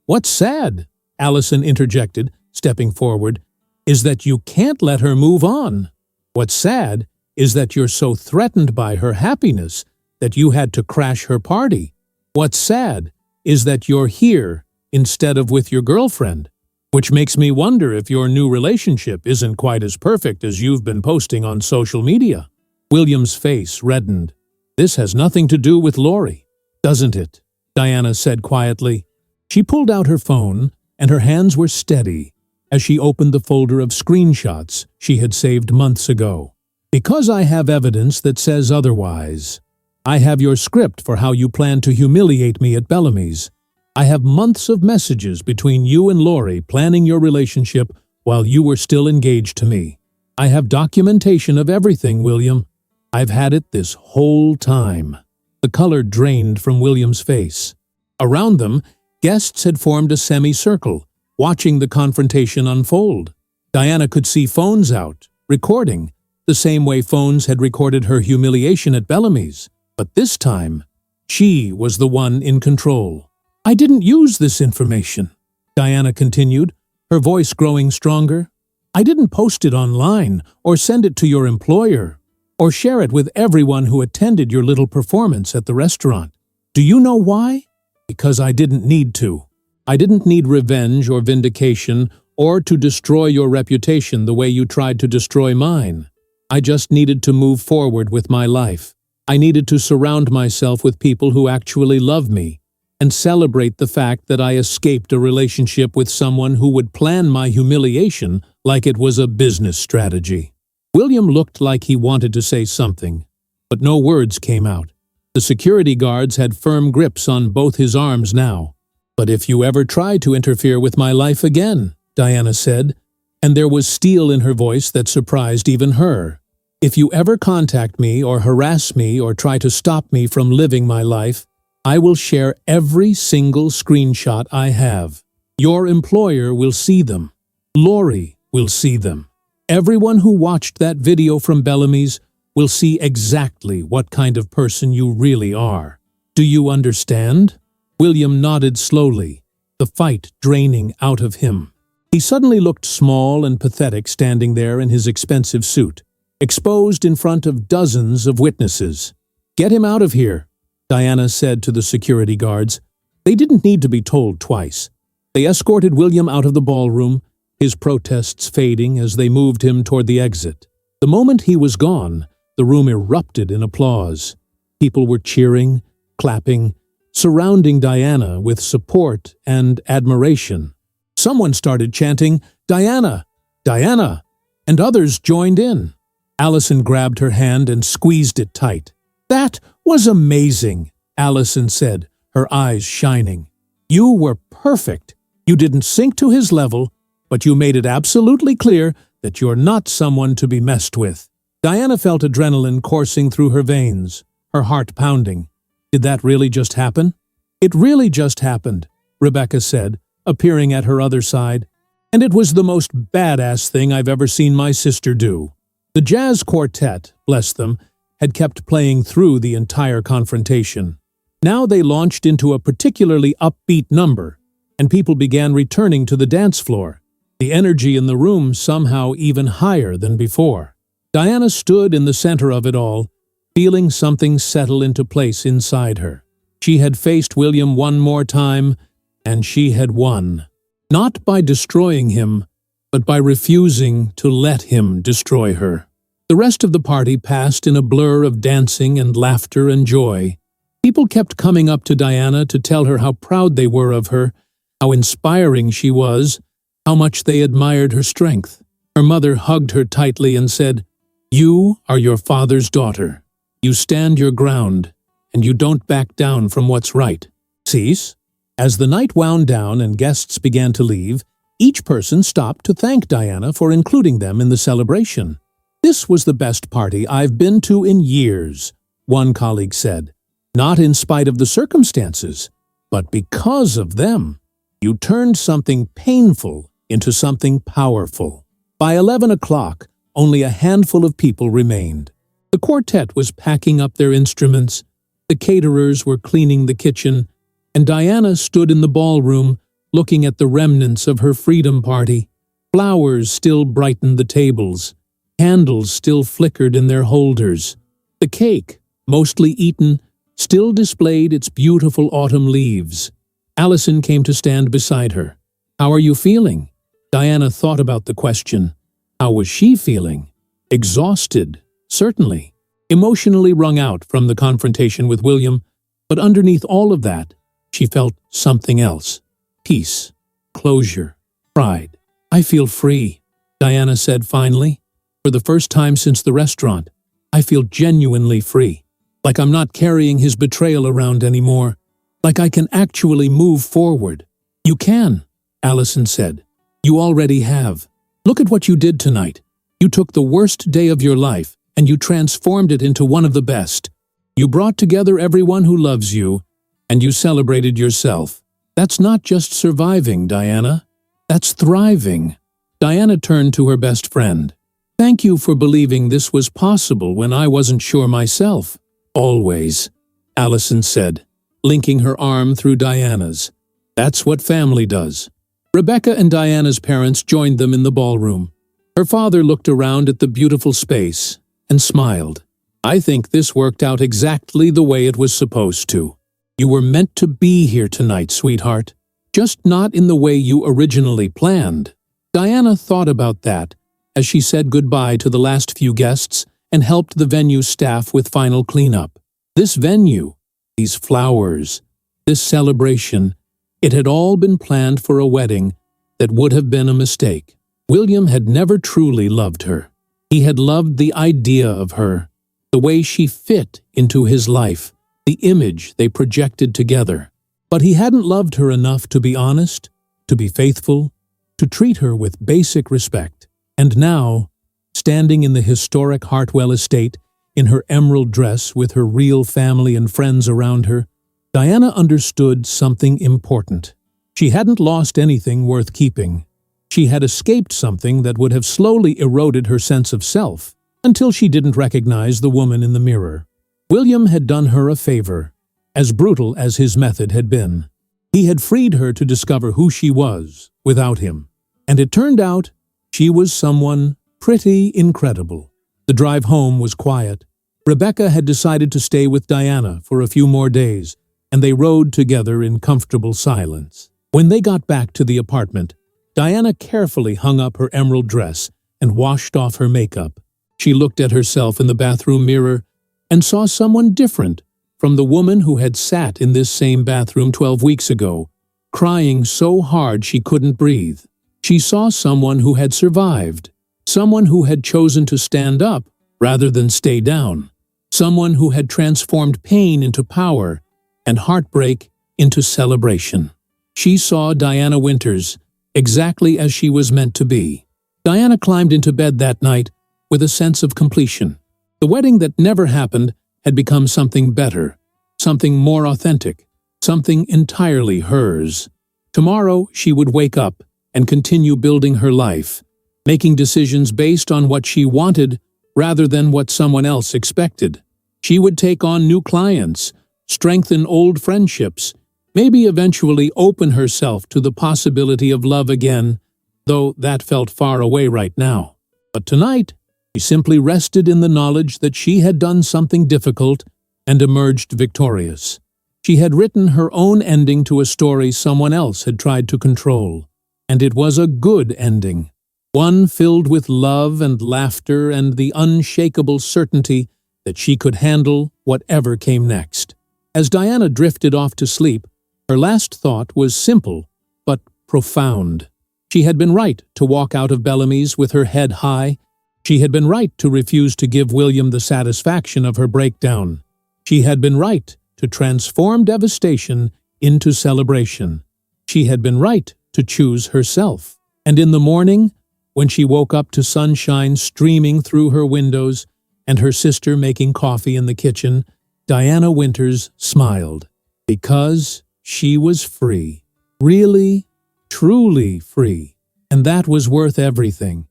What's sad?" Allison interjected, stepping forward. "Is that you can't let her move on. What's sad is that you're so threatened by her happiness that you had to crash her party. What's sad is that you're here instead of with your girlfriend, which makes me wonder if your new relationship isn't quite as perfect as you've been posting on social media." William's face reddened. "This has nothing to do with Lori, doesn't it?" Diana said quietly. She pulled out her phone, and her hands were steady as she opened the folder of screenshots she had saved months ago. "Because I have evidence that says otherwise. I have your script for how you plan to humiliate me at Bellamy's. I have months of messages between you and Lori planning your relationship while you were still engaged to me. I have documentation of everything, William. I've had it this whole time." The color drained from William's face. Around them, guests had formed a semicircle, watching the confrontation unfold. Diana could see phones out, recording, the same way phones had recorded her humiliation at Bellamy's. But this time, she was the one in control. "I didn't use this information," Diana continued, her voice growing stronger. "I didn't post it online or send it to your employer or share it with everyone who attended your little performance at the restaurant. Do you know why? Because I didn't need to. I didn't need revenge or vindication or to destroy your reputation the way you tried to destroy mine. I just needed to move forward with my life. I needed to surround myself with people who actually love me and celebrate the fact that I escaped a relationship with someone who would plan my humiliation like it was a business strategy." William looked like he wanted to say something, but no words came out. The security guards had firm grips on both his arms now. "But if you ever try to interfere with my life again," Diana said, and there was steel in her voice that surprised even her. "If you ever contact me or harass me or try to stop me from living my life, I will share every single screenshot I have. Your employer will see them. Lori will see them. Everyone who watched that video from Bellamy's will see exactly what kind of person you really are. Do you understand?" William nodded slowly, the fight draining out of him. He suddenly looked small and pathetic standing there in his expensive suit, exposed in front of dozens of witnesses. "Get him out of here," Diana said to the security guards. They didn't need to be told twice. They escorted William out of the ballroom, his protests fading as they moved him toward the exit. The moment he was gone, the room erupted in applause. People were cheering, clapping, surrounding Diana with support and admiration. Someone started chanting, "Diana! Diana!" and others joined in. Allison grabbed her hand and squeezed it tight. "That was amazing," Allison said, her eyes shining. "You were perfect. You didn't sink to his level, but you made it absolutely clear that you're not someone to be messed with." Diana felt adrenaline coursing through her veins, her heart pounding. Did that really just happen? "It really just happened," Rebecca said, appearing at her other side. "And it was the most badass thing I've ever seen my sister do." The jazz quartet, bless them, had kept playing through the entire confrontation. Now they launched into a particularly upbeat number, and people began returning to the dance floor, the energy in the room somehow even higher than before. Diana stood in the center of it all, feeling something settle into place inside her. She had faced William one more time, and she had won. Not by destroying him, but by refusing to let him destroy her. The rest of the party passed in a blur of dancing and laughter and joy. People kept coming up to Diana to tell her how proud they were of her, how inspiring she was, how much they admired her strength. Her mother hugged her tightly and said, "You are your father's daughter. You stand your ground, and you don't back down from what's right." Cease. As the night wound down and guests began to leave, each person stopped to thank Diana for including them in the celebration. "This was the best party I've been to in years," one colleague said. "Not in spite of the circumstances, but because of them. You turned something painful into something powerful." By 11 o'clock, only a handful of people remained. The quartet was packing up their instruments, the caterers were cleaning the kitchen, and Diana stood in the ballroom looking at the remnants of her freedom party. Flowers still brightened the tables. Candles still flickered in their holders. The cake, mostly eaten, still displayed its beautiful autumn leaves. Allison came to stand beside her. "How are you feeling?" Diana thought about the question. How was she feeling? Exhausted, certainly. Emotionally wrung out from the confrontation with William, but underneath all of that, she felt something else. Peace, closure, pride. "I feel free," Diana said finally. "For the first time since the restaurant, I feel genuinely free. Like I'm not carrying his betrayal around anymore. Like I can actually move forward." "You can," Allison said. "You already have. Look at what you did tonight. You took the worst day of your life and you transformed it into one of the best. You brought together everyone who loves you, and you celebrated yourself. That's not just surviving, Diana. That's thriving." Diana turned to her best friend. "Thank you for believing this was possible when I wasn't sure myself." "Always," Allison said, linking her arm through Diana's. "That's what family does." Rebecca and Diana's parents joined them in the ballroom. Her father looked around at the beautiful space and smiled. "I think this worked out exactly the way it was supposed to. You were meant to be here tonight, sweetheart, just not in the way you originally planned." Diana thought about that as she said goodbye to the last few guests and helped the venue staff with final cleanup. This venue, these flowers, this celebration, it had all been planned for a wedding that would have been a mistake. William had never truly loved her. He had loved the idea of her, the way she fit into his life, the image they projected together. But he hadn't loved her enough to be honest, to be faithful, to treat her with basic respect. And now, standing in the historic Hartwell estate, in her emerald dress with her real family and friends around her, Diana understood something important. She hadn't lost anything worth keeping. She had escaped something that would have slowly eroded her sense of self until she didn't recognize the woman in the mirror. William had done her a favor, as brutal as his method had been. He had freed her to discover who she was without him. And it turned out she was someone pretty incredible. The drive home was quiet. Rebecca had decided to stay with Diana for a few more days, and they rode together in comfortable silence. When they got back to the apartment, Diana carefully hung up her emerald dress and washed off her makeup. She looked at herself in the bathroom mirror and saw someone different from the woman who had sat in this same bathroom 12 weeks ago, crying so hard she couldn't breathe. She saw someone who had survived, someone who had chosen to stand up rather than stay down, someone who had transformed pain into power and heartbreak into celebration. She saw Diana Winters exactly as she was meant to be. Diana climbed into bed that night with a sense of completion. The wedding that never happened had become something better, something more authentic, something entirely hers. Tomorrow she would wake up and continue building her life, making decisions based on what she wanted rather than what someone else expected. She would take on new clients, strengthen old friendships, maybe eventually open herself to the possibility of love again, though that felt far away right now. But tonight, she simply rested in the knowledge that she had done something difficult and emerged victorious. She had written her own ending to a story someone else had tried to control, and it was a good ending, one filled with love and laughter and the unshakable certainty that she could handle whatever came next. As Diana drifted off to sleep, her last thought was simple but profound. She had been right to walk out of Bellamy's with her head high. She had been right to refuse to give William the satisfaction of her breakdown. She had been right to transform devastation into celebration. She had been right to choose herself. And in the morning, when she woke up to sunshine streaming through her windows and her sister making coffee in the kitchen, Diana Winters smiled, because she was free. Really, truly free. And that was worth everything.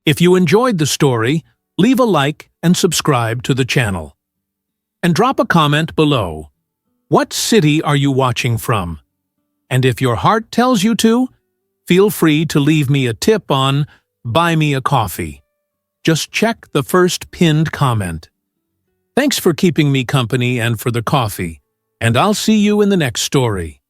If you enjoyed the story, leave a like and subscribe to the channel. And drop a comment below. What city are you watching from? And if your heart tells you to, feel free to leave me a tip on Buy Me a Coffee. Just check the first pinned comment. Thanks for keeping me company and for the coffee, and I'll see you in the next story.